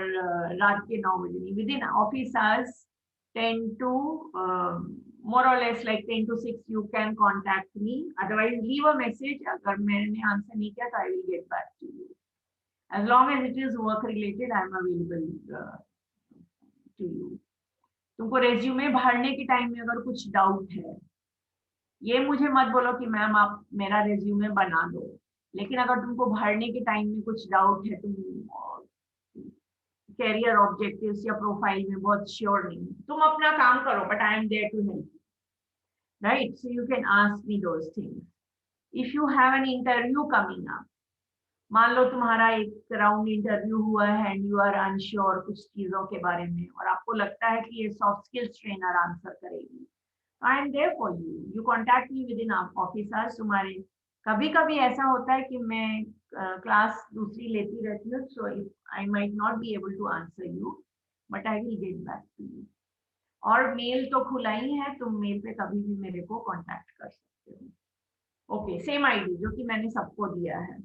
रात के 9 बजे नहीं, with in office hours 10 to more or less like 10 to 6 you can contact me, otherwise leave a message। अगर मैंने आंसर नहीं किया तो I will get back to you, as long as it is work related I am available to you। तुमको resume भरने के time में अगर कुछ डाउट है, ये मुझे मत बोलो कि मैम आप मेरा रेज्यूमे बना दो, लेकिन अगर तुमको भरने के टाइम में कुछ डाउट है, तुम कैरियर ऑब्जेक्टिव्स या प्रोफाइल में बहुत श्योर नहीं, तुम अपना काम करो, but I am there to help you, right? So you can ask me those things. If you have an interview coming up, मान लो तुम्हारा एक राउंड इंटरव्यू हुआ है एंड यू आर अनश्योर कुछ चीजों के बारे में, और आपको लगता है कि ये सॉफ्ट स्किल्स ट्रेनर आंसर करेगी, I am there for you. You contact me within office hours. तुम्हारे कभी कभी ऐसा होता है कि मैं क्लास दूसरी लेती रहती हूँ, so I might not be able to answer you, but I will get back to you. और मेल तो खुला ही है, तुम मेल पे कभी भी मेरे को कांटेक्ट कर सकते हो। ओके, सेम आईडी जो कि मैंने सबको दिया है।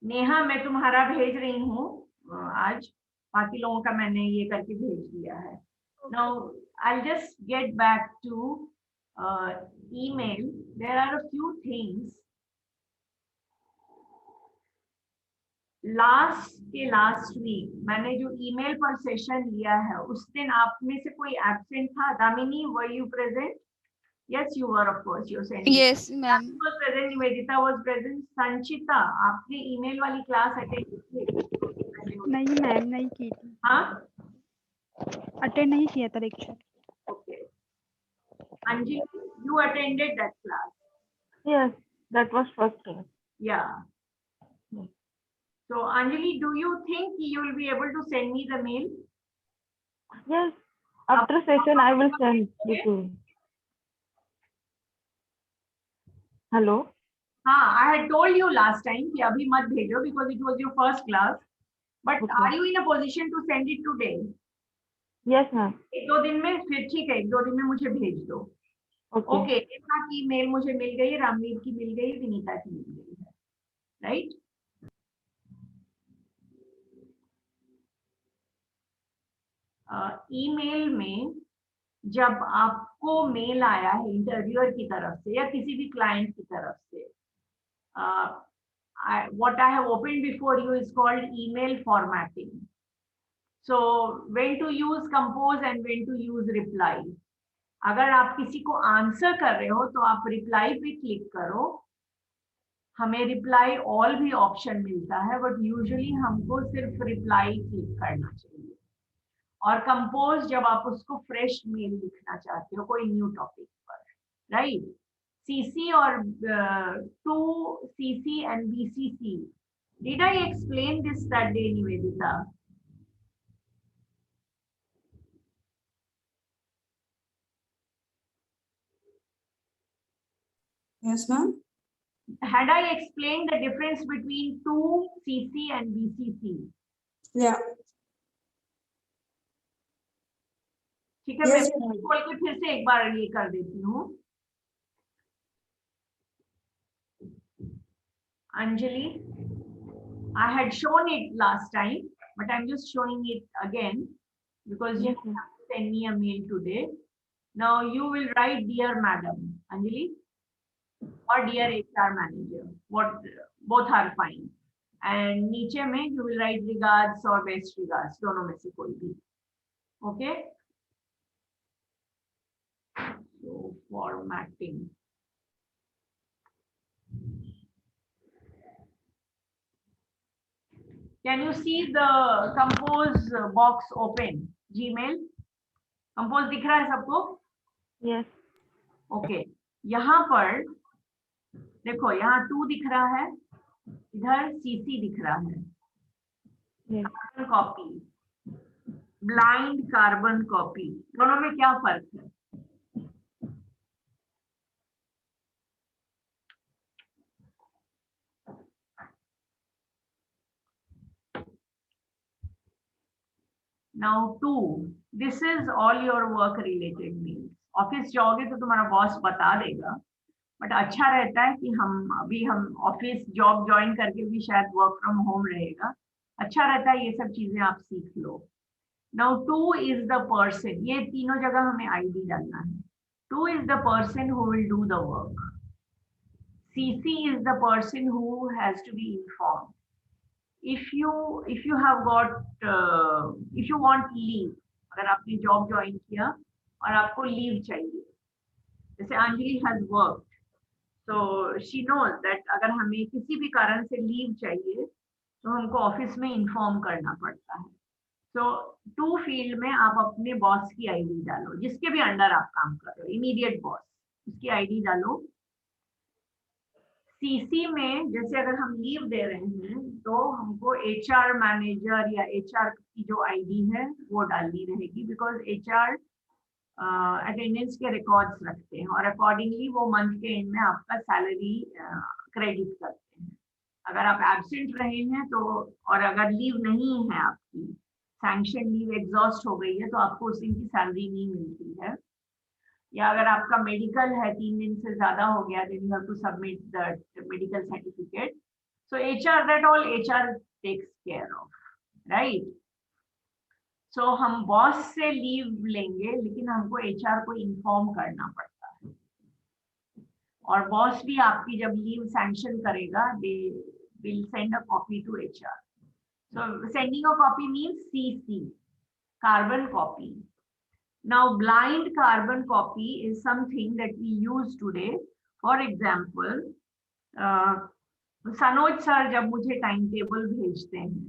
नेहा, मैं तुम्हारा भेज रही हूँ आज, बाकी लोगों का मैंने ये करके भेज दिया है। Now I'll just get back to email. There are a few things. Last week मैंने जो ईमेल पर सेशन लिया है, उस दिन आप में से कोई एब्सेंट था? Damini, were you present? Yes, you were, of course. You sent. Yes, ma'am. Was present. Nivedita was present. संचिता, आपने ईमेल वाली क्लास अटेंड की? नहीं मैम, नहीं की थी, हाँ, अटेंड नहीं किया था lecture. okay. Anjali, you attended that class? Yes, that was first class. Yeah. So Anjali, do you think you will be able to send me the mail? Yes, after session I will send you to. Hello. हाँ, I had told you last time कि अभी मत भेजो because it was your first class. But Okay. are you in a position to send it today? Yes, ma'am. एक दो दिन में, फिर ठीक है, एक दो दिन में मुझे भेज दो। Okay. ओके, नेहा की मेल मुझे मिल गई, रामवीर की मिल गई, विनीता की मिल गई है, राइट? ईमेल में जब आपको मेल आया है इंटरव्यूअर की तरफ से या किसी भी क्लाइंट की तरफ से, what I have opened before you is called email formatting. So when to use compose and when to use reply. अगर आप किसी को आंसर कर रहे हो तो आप रिप्लाई पे क्लिक करो। हमें रिप्लाई ऑल भी ऑप्शन मिलता है, बट यूजुअली हमको सिर्फ रिप्लाई क्लिक करना चाहिए। और कंपोज जब आप उसको फ्रेश मेल लिखना चाहते हो कोई न्यू टॉपिक पर, राइट? सीसी और to CC and BCC, did I explain this that day, Nivedita? Yes, ma'am. Had I explained the difference between 2CC and BCC? Yeah. ठीक है, Yes, मैं ma'am. खोल के फिर से एक बार ये कर देती हूँ। Anjali, I had shown it last time, but I'm just showing it again because you Yes, ma'am. have to send me a mail today. Now you will write dear madam, Anjali, or dear HR manager. What, both are fine. And नीचे में you will write regards or best regards, दोनों में से कोई भी. Okay. So formatting. Can you see the compose box open? Gmail compose दिख रहा है सबको? Yes. ओके, यहाँ पर देखो, यहाँ 2 दिख रहा है, इधर सीसी दिख रहा है। Yes. Carbon copy, blind carbon copy, दोनों में क्या फर्क है? Now 2, this is all your work related meals. Office जाओगे तो तुम्हारा बॉस बता देगा, बट अच्छा रहता है कि हम ऑफिस जॉब ज्वाइन करके भी शायद वर्क फ्रॉम होम रहेगा, अच्छा रहता है ये सब चीजें आप सीख लो। Now 2 is the person, ये तीनों जगह हमें आईडी डालना है। 2 is the person who will do the work. CC is the person who has to be informed. If you have got if you want leave, अगर आपने जॉब ज्वाइन किया और आपको लीव चाहिए, जैसे Anjali has worked, so she knows that अगर हमें किसी भी कारण से लीव चाहिए तो हमको ऑफिस में इन्फॉर्म करना पड़ता है। तो 2 फील्ड में आप अपने बॉस की आईडी डालो, जिसके भी अंडर आप काम कर रहे हो, इमीडिएट बॉस, उसकी आईडी डालो। सीसी में जैसे अगर हम लीव दे रहे हैं तो हमको एचआर मैनेजर या एचआर की जो आईडी है वो डालनी रहेगी, बिकॉज एचआर अटेंडेंस के रिकॉर्ड्स रखते हैं और अकॉर्डिंगली वो मंथ के एंड में आपका सैलरी क्रेडिट करते हैं। अगर आप एब्सेंट रहे हैं तो, और अगर लीव नहीं है आपकी, सैंक्शन लीव एग्जॉस्ट हो गई है, तो आपको उस दिन की सैलरी नहीं मिलती है। या अगर आपका मेडिकल है 3 दिन से ज्यादा हो गया, then you have to submit the medical certificate. So HR, that all HR takes care of, right. So हम बॉस से लीव लेंगे, लेकिन हमको HR को इन्फॉर्म करना पड़ता है, और बॉस भी आपकी जब लीव सैंक्शन करेगा, they will send a copy to HR. So sending a copy means CC, carbon copy. Now blind carbon copy is something that we use today. For example, Sanoj sir जब मुझे time table भेजते हैं,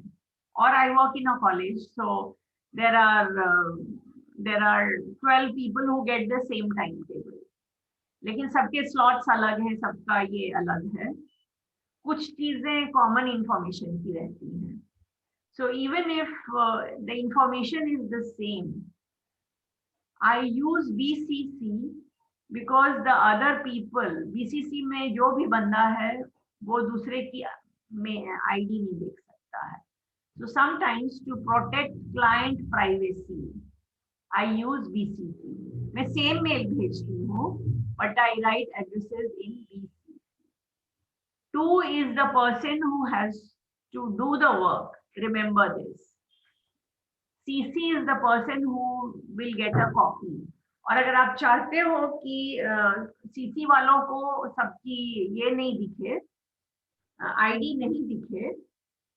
और I work in a college, so there are 12 people who get the same timetable, लेकिन सबके slots अलग हैं, सबका ये अलग है। कुछ चीजें कॉमन इंफॉर्मेशन की रहती हैं। So even if the information is the same, I use BCC because the other people, BCC में जो भी बंदा है वो दूसरे की में ID नहीं देख सकता है। So sometimes to protect client privacy, I use BCC. मैं same mail भेजती हूँ, but I write addresses in BCC. 2 is the person who has to do the work. Remember this. CC is the person who will get a copy. और अगर आप चाहते हो कि CC वालों को सबकी ये नहीं दिखे, ID नहीं दिखे,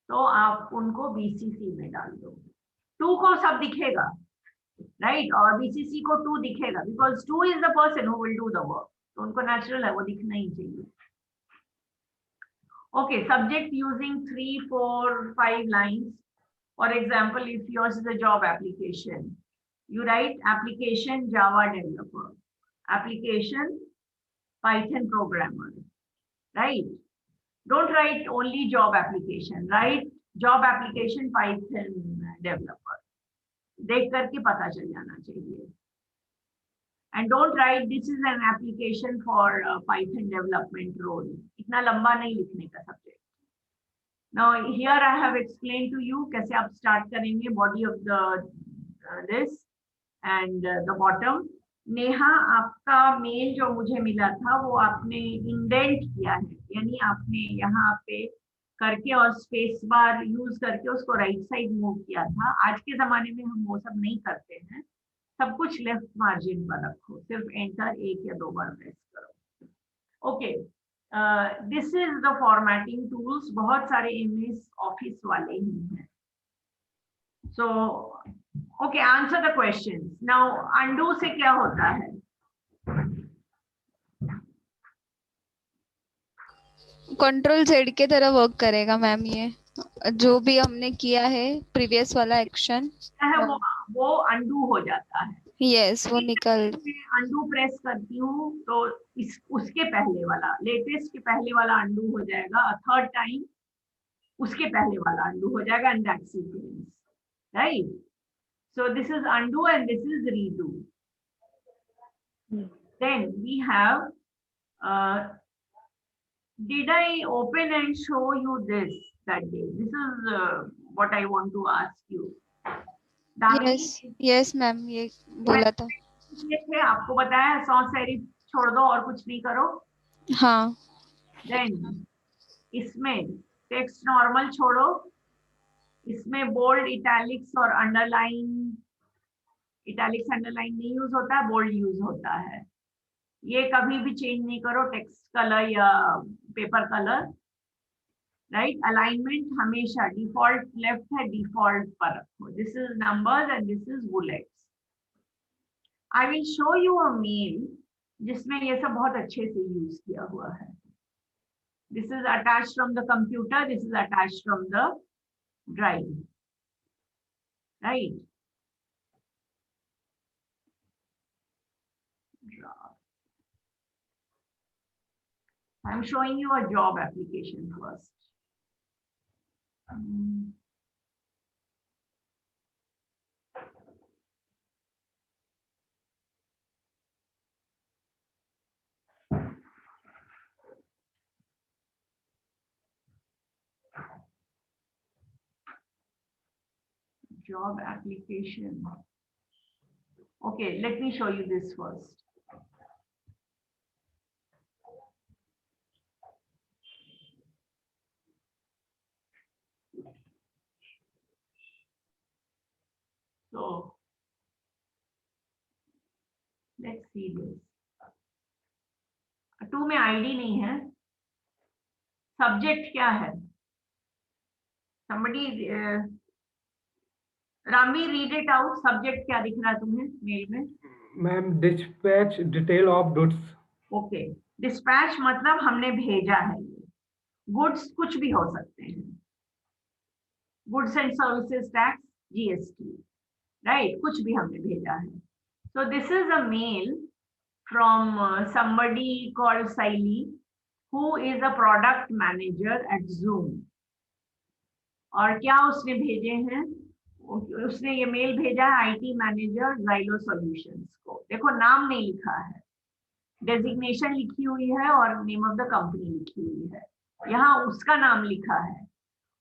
तो आप उनको BCC में डाल दो। 2 को सब दिखेगा, right? और BCC को 2 दिखेगा, because 2 is the person who will do the work. तो उनको natural है, वो दिखना ही चाहिए। Okay, subject using 3, 4, 5 lines. For example, if yours is a job application, you write application Java developer, application Python programmer, right? Don't write only job application, write job application Python developer. देख करके पता चल जाना चाहिए. And don't write this is an application for Python development role. इतना लंबा नहीं लिखने का subject. Now here I have explained to you कैसे आप start करेंगे, body of the this and the bottom. Neha, आपका मेल जो मुझे मिला था वो आपने इंडेंट किया है, यानी आपने यहाँ पे करके और स्पेस बार यूज करके उसको राइट साइड मूव किया था। आज के जमाने में हम वो सब नहीं करते हैं, सब कुछ लेफ्ट मार्जिन पर रखो, सिर्फ एंटर 1 या 2 बार प्रेस करो। Okay, this is the formatting tools, बहुत सारे MS ऑफिस वाले ही हैं। So okay, answer the questions now. Undo से क्या होता है? कंट्रोल Z के तरह वर्क करेगा मैम, ये जो भी हमने किया है प्रीवियस वाला एक्शन है वो अंडू हो जाता है। यस, वो निकल। अंडू प्रेस करती हूँ तो उसके पहले वाला, लेटेस्ट के पहले वाला अंडू हो जाएगा, थर्ड टाइम उसके पहले वाला अंडू हो जाएगा, and that sequence, right? So this is undo and this is redo. Then we have, did I open and show you this that day? This is what I want to ask you. Yes ma'am, ये बोला था। थे आपको बताया song serif छोड़ दो और कुछ नहीं करो। हाँ। देन इसमें टेक्स्ट नॉर्मल छोड़ो, इसमें बोल्ड, इटैलिक्स और अंडरलाइन, इटैलिक्स अंडरलाइन नहीं यूज होता है, बोल्ड यूज होता है। ये कभी भी चेंज नहीं करो, टेक्स्ट कलर या पेपर कलर, राइट? अलाइनमेंट हमेशा डिफॉल्ट लेफ्ट है, डिफॉल्ट पर रखो। This is numbers and this is bullets. I will show you a mail जिसमें ये सब बहुत अच्छे से यूज किया हुआ है। This is attached from the computer, this is attached from the drive, right? I'm showing you a job application first. job application. Okay, let me show you this first. So let's see this. 2 में ID नहीं है, subject क्या है? somebody Rami read it out, subject क्या दिख रहा है तुम्हें मेल में? Ma'am dispatch detail of goods. Okay, dispatch मतलब हमने भेजा है। गुड्स कुछ भी हो सकते हैं, goods and services tax, GST, right, कुछ भी हमने भेजा है। So this is a mail from somebody called Saili, who is a product manager at Zoom. और क्या उसने भेजे हैं? उसने ये मेल भेजा है आईटी मैनेजर Xylo Solutions को। देखो नाम नहीं लिखा है, डेजिग्नेशन लिखी हुई है और नेम ऑफ द कंपनी लिखी हुई है। यहाँ उसका नाम लिखा है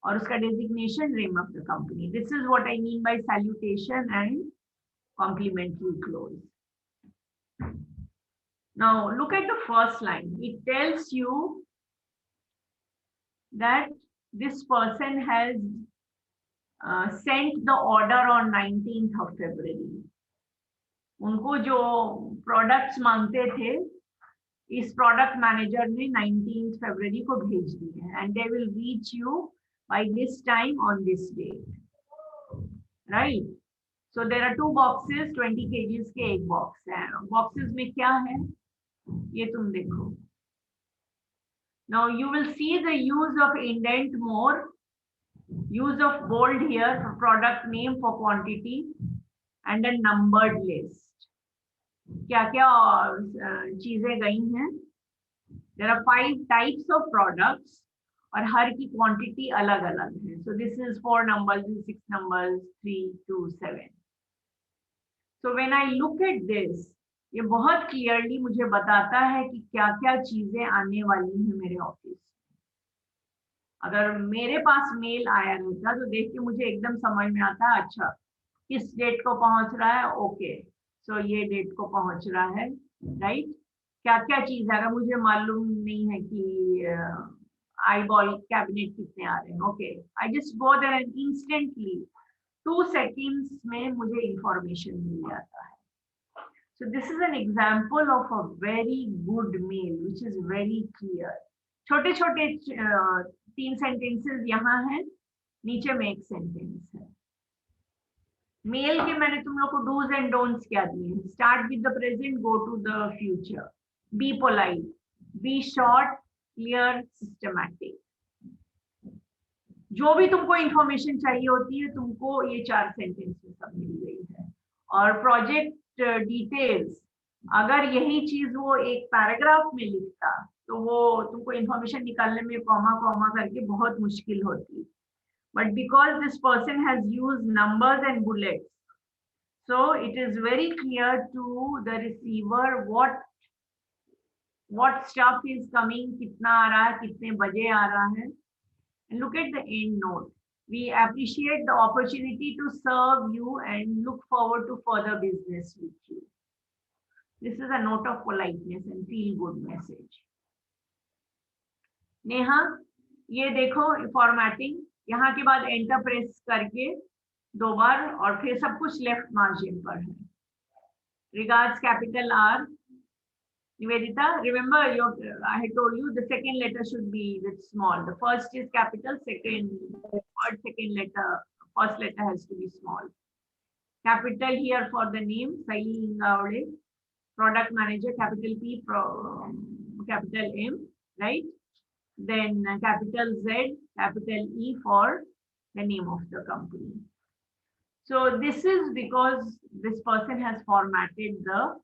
और उसका designation name of the company. This is what I mean by salutation and complimentary close. Now look at the first line. It tells you that this person has sent the order on 19th of February. उनको जो products मांगते थे इस product manager ने 19th February को भेज दिए हैं, and they will reach you by this time on this date, right? So there are 2 boxes, 20 kgs के एक बॉक्स है। बॉक्सेस में क्या है ये तुम देखो। Now you will see the use of indent more, use of bold here for product name, for quantity, and a numbered list. क्या क्या चीजें गई हैं? There are 5 types of products और हर की quantity अलग अलग है। So this is 4 numbers, 6 numbers, 3, 2, 7. So when I look at this, ये बहुत क्लियरली मुझे बताता है कि क्या क्या चीजें आने वाली हैं मेरे ऑफिस। अगर मेरे पास मेल आया रहता तो देख के मुझे एकदम समझ में आता, अच्छा किस डेट को पहुंच रहा है, ओके सो ये डेट को पहुंच रहा है, राइट। क्या क्या चीज है, अगर मुझे मालूम नहीं है कि आई बॉल कैबिनेट कितने आ रहे हैं, okay I just go there and instantly 2 seconds में मुझे इंफॉर्मेशन मिल जाता है। So this is an example of a very good mail which is very clear. छोटे छोटे 3 sentences यहाँ हैं, नीचे में एक sentence है। मेल के मैंने तुम लोग को do's and don'ts क्या दिए हैं? Start with the present, go to the future, be polite, be short, clear, systematic. जो भी तुमको इंफॉर्मेशन चाहिए होती है तुमको ये 4 सेंटेंस में सब मिल गई है। और प्रोजेक्ट डिटेल्स, अगर यही चीज वो एक पैराग्राफ में लिखता तो वो तुमको इंफॉर्मेशन निकालने में कॉमा कॉमा करके बहुत मुश्किल होती। But because this person has used numbers and bullets, so it is very clear to the receiver what stuff is coming, कितना आ रहा है, कितने बजे आ रहा है। And look at the end note. We appreciate the opportunity to serve you and look forward to further business with you. This is a note of politeness and feel good message. Neha ये देखो formatting, यहाँ के बाद enter press करके 2 बार और फिर सब कुछ लेफ्ट मार्जिन पर है। Regards capital R. Nivedita, remember I had told you the second letter should be with small. The first is capital, second letter, first letter has to be small. Capital here for the name, Saili Ingavade, product manager, capital P, capital M, right? Then capital Z, capital E for the name of the company. So this is because this person has formatted the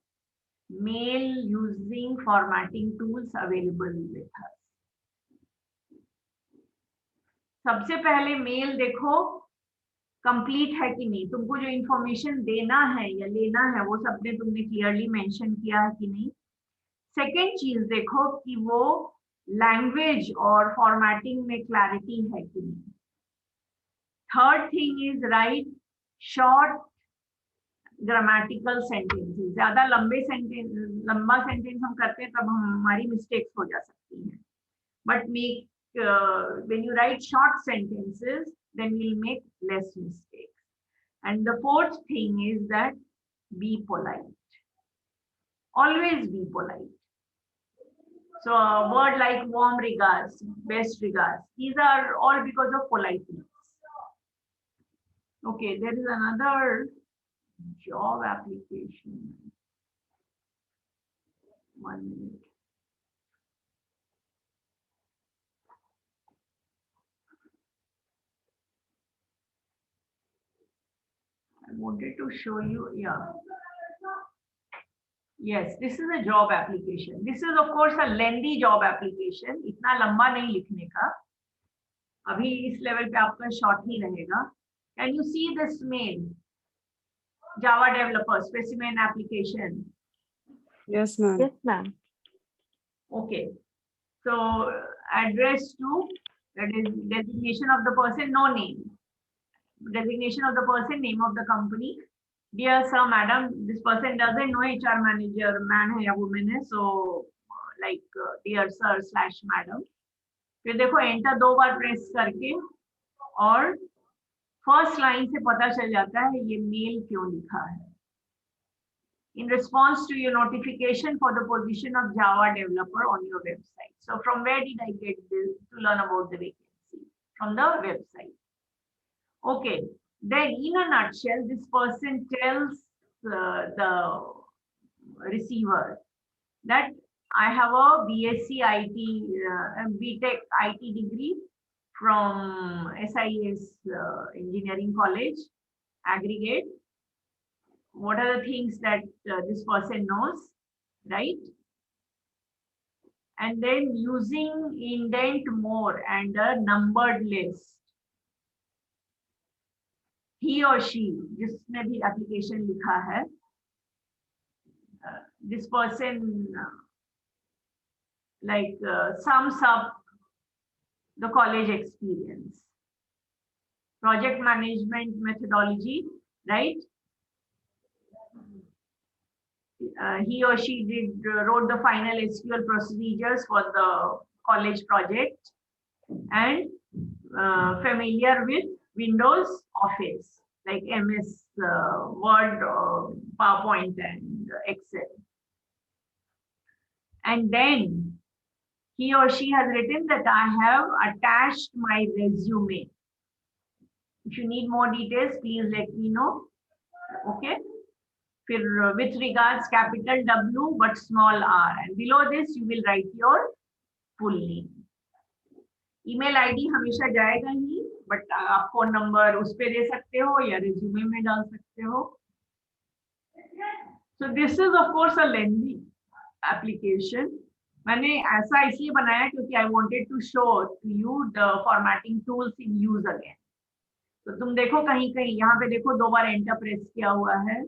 mail using formatting tools available with us. सबसे पहले mail देखो complete है कि नहीं, तुमको जो information देना है या लेना है वो सबने तुमने क्लियरली मेंशन किया है कि नहीं। सेकेंड चीज देखो कि वो लैंग्वेज और फॉर्मेटिंग में क्लैरिटी है कि नहीं। Third thing is right short grammatical sentences, ज्यादा लंबा सेंटेंस हम करते हैं तब हमारी मिस्टेक्स हो जा सकती हैं. But make when you write short sentences, then we'll make less mistakes. And the fourth thing is that be polite. Always be polite. So a word like warm regards, best regards, these are all because of politeness. Okay, there is another job application. 1 minute. I wanted to show you, yeah. Yes, this is a job application. This is of course a lengthy job application. इतना लंबा नहीं लिखने का. अभी इस level पे आपका short ही रहेगा. Can you see this mail? Java developer specimen application. Yes, ma'am. Yes, ma'am. Okay. So address to, that is designation of the person, no name. Designation of the person, name of the company. Dear sir, madam, this person doesn't know HR manager, man है या woman है, so like dear sir slash madam. फिर देखो enter 2 बार press करके और first line से पता चल जाता है ये मेल क्यों लिखा है. In response to your notification for the position of Java developer on your website. So from where did I get this to learn about the vacancy? From the website. Okay. Then in a nutshell, this person tells the receiver that I have a BSc IT, BTech IT degree from SIS Engineering College, aggregate. What are the things that this person knows, right? And then using indent more and a numbered list. He or she, जिसने भी application लिखा है, this person sums up the college experience, project management methodology, right? He or she wrote the final SQL procedures for the college project and familiar with Windows Office like MS Word, PowerPoint and Excel. And then he or she has written that I have attached my resume. If you need more details, please let me know. Okay. With regards, capital W but small r, and below this you will write your full name. Email ID हमेशा जाएगा ही, but आप phone number उस पे दे सकते हो या resume में डाल सकते हो. So this is of course a lengthy application. मैंने ऐसा इसलिए बनाया क्योंकि I wanted to show to you the formatting tools in use again. तो तुम देखो कहीं कहीं यहाँ पे देखो 2 बार एंटर प्रेस किया हुआ है,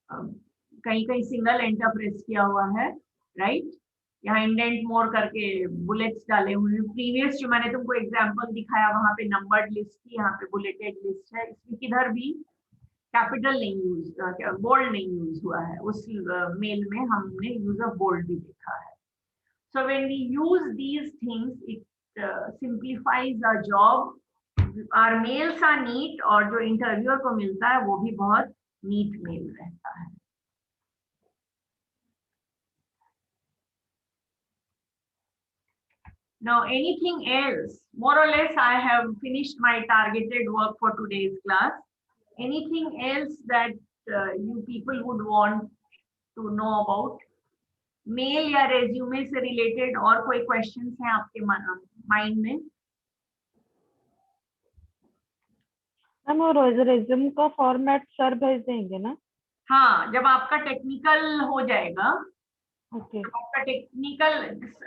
कहीं कहीं सिंगल एंटर प्रेस किया हुआ है, राइट? यहाँ इंडेंट मोर करके बुलेट्स डाले हुए हैं. प्रीवियस जो मैंने तुमको एग्जांपल दिखाया वहां पे नंबर्ड लिस्ट थी, यहाँ पे बुलेटेड लिस्ट है. इसमें किधर भी कैपिटल नहीं यूज, बोल्ड नहीं यूज हुआ है. उस मेल में हमने यूज ऑफ बोल्ड भी देखा है. So when we use these things it simplifies our job. Our mails are neat और जो इंटरव्यूअर को मिलता है वो भी बहुत नीट मेल रहता है. Now, anything else? More or less, I have finished my targeted work for today's class. Anything else that you people would want to know about? Mail या resume से related और कोई questions हैं आपके mind में? Ma'am वो resume का format sir भेज देंगे ना? हाँ, जब आपका टेक्निकल हो जाएगा. ओके. आपका टेक्निकल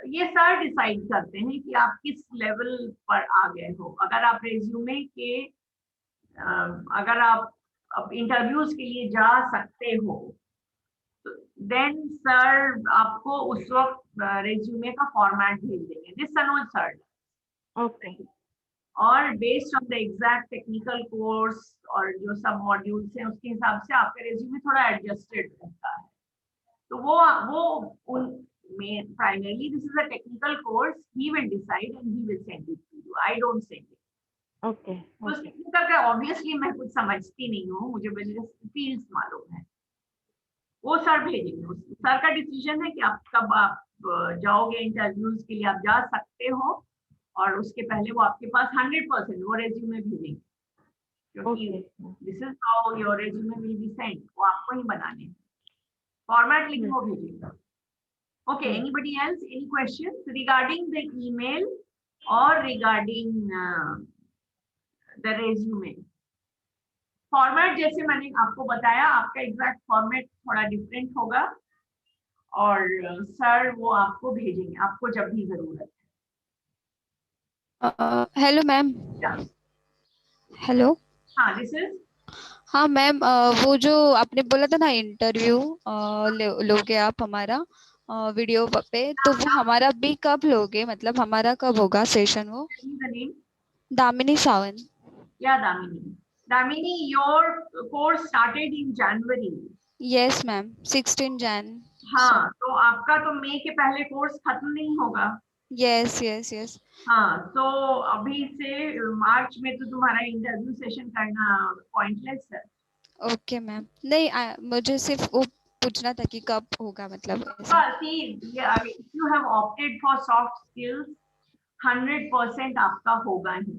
ये सर डिसाइड करते हैं कि आप किस लेवल पर आ गए हो. अगर आप रेज्यूमे के अगर आप इंटरव्यूज के लिए जा सकते हो देन सर आपको उस वक्त रेज्यूमे का फॉर्मेट भेज देंगे. This Sanoj sir. ओके. और based on the exact technical course और जो सब मॉड्यूल्स हैं उसके हिसाब से आपका रेज्यूमे थोड़ा एडजस्टेड रहता है। तो वो उन में primarily this is a technical course, he will decide and he will send it to you, I don't send it. Okay. तो टेक्निकल का ऑब्वियसली मैं कुछ समझती नहीं हूँ, मुझे फील्ड्स मालूम है, वो सर भेजेंगे। सर का डिसीजन है कि आप कब आप जाओगे इंटरव्यूज के लिए, आप जा सकते हो, और उसके पहले वो आपके पास 100% वो रेज्यूमे भेजेंगे, क्योंकि this is how your resume will be sent, वो आपको ही बनाने हैं, फॉर्मेट लिख वो भेजेगा। Okay, anybody else? Any questions regarding the email or regarding the resume? Format जैसे मैंने आपको बताया, आपका एग्जैक्ट फॉर्मेट थोड़ा डिफरेंट होगा, और सर वो आपको भेजेंगे आपको जब भी जरूरत है। Hello ma'am. हेलो। हाँ, दिस इज। हाँ मैम, वो जो आपने बोला था ना इंटरव्यू लोगे आप हमारा वीडियो पे, तो वो हमारा भी कब लोगे, मतलब हमारा कब होगा सेशन वो? दामिनी सावंत। या Damini, your course started in January. Yes ma'am, 16 Jain. हाँ, तो आपका तो मई के पहले कोर्स खत्म नहीं होगा। Yes yes yes. हाँ, तो अभी से मार्च में तो तुम्हारा इंटरव्यू सेशन करना पॉइंटलेस है। ओके मैम, नहीं मुझे सिर्फ वो पूछना था कि कब होगा, मतलब if you have opted for soft skills 100% आपका होगा ही,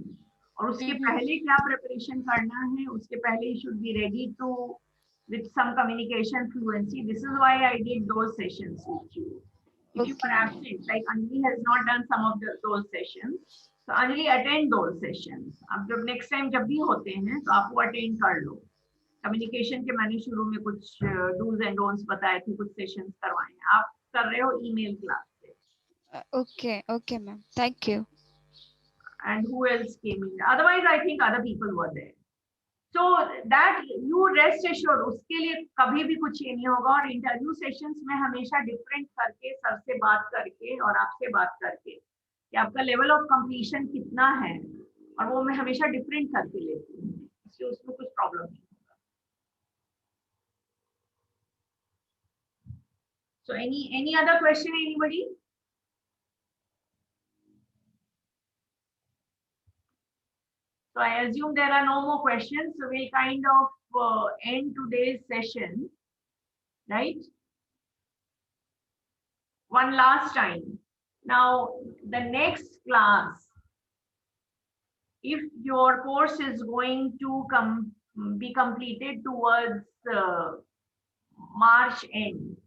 और उसके पहले क्या प्रिपरेशन करना है, उसके पहले you should be ready to with some communication fluency. This is why I did those sessions with you. If you are absent, like Anjali has not done some of those sessions, so Anjali attend those sessions. अब जब next time जब भी होते हैं तो आप वो attend कर लो। कम्युनिकेशन के मैंने शुरू में कुछ डूज एंड डोंट्स बताए थे, कुछ सेशंस करवाए हैं, आप कर रहे हो ईमेल क्लास से। Okay okay ma'am, thank you. And who else came in? Otherwise I think other people were there, so that you rest assured, उसके लिए कभी भी कुछ ये नहीं होगा। और इंटरव्यू सेशंस में हमेशा डिफरेंट करके, सर से बात करके और आपसे बात करके कि आपका लेवल ऑफ कंप्लीशन कितना है, और वो मैं हमेशा डिफरेंट करके लेती हूँ, इसलिए उसमें कुछ प्रॉब्लम नहीं। So any other question, anybody? So I assume there are no more questions. So we'll kind of end today's session, right? One last time. Now the next class, if your course is going to be completed towards March end,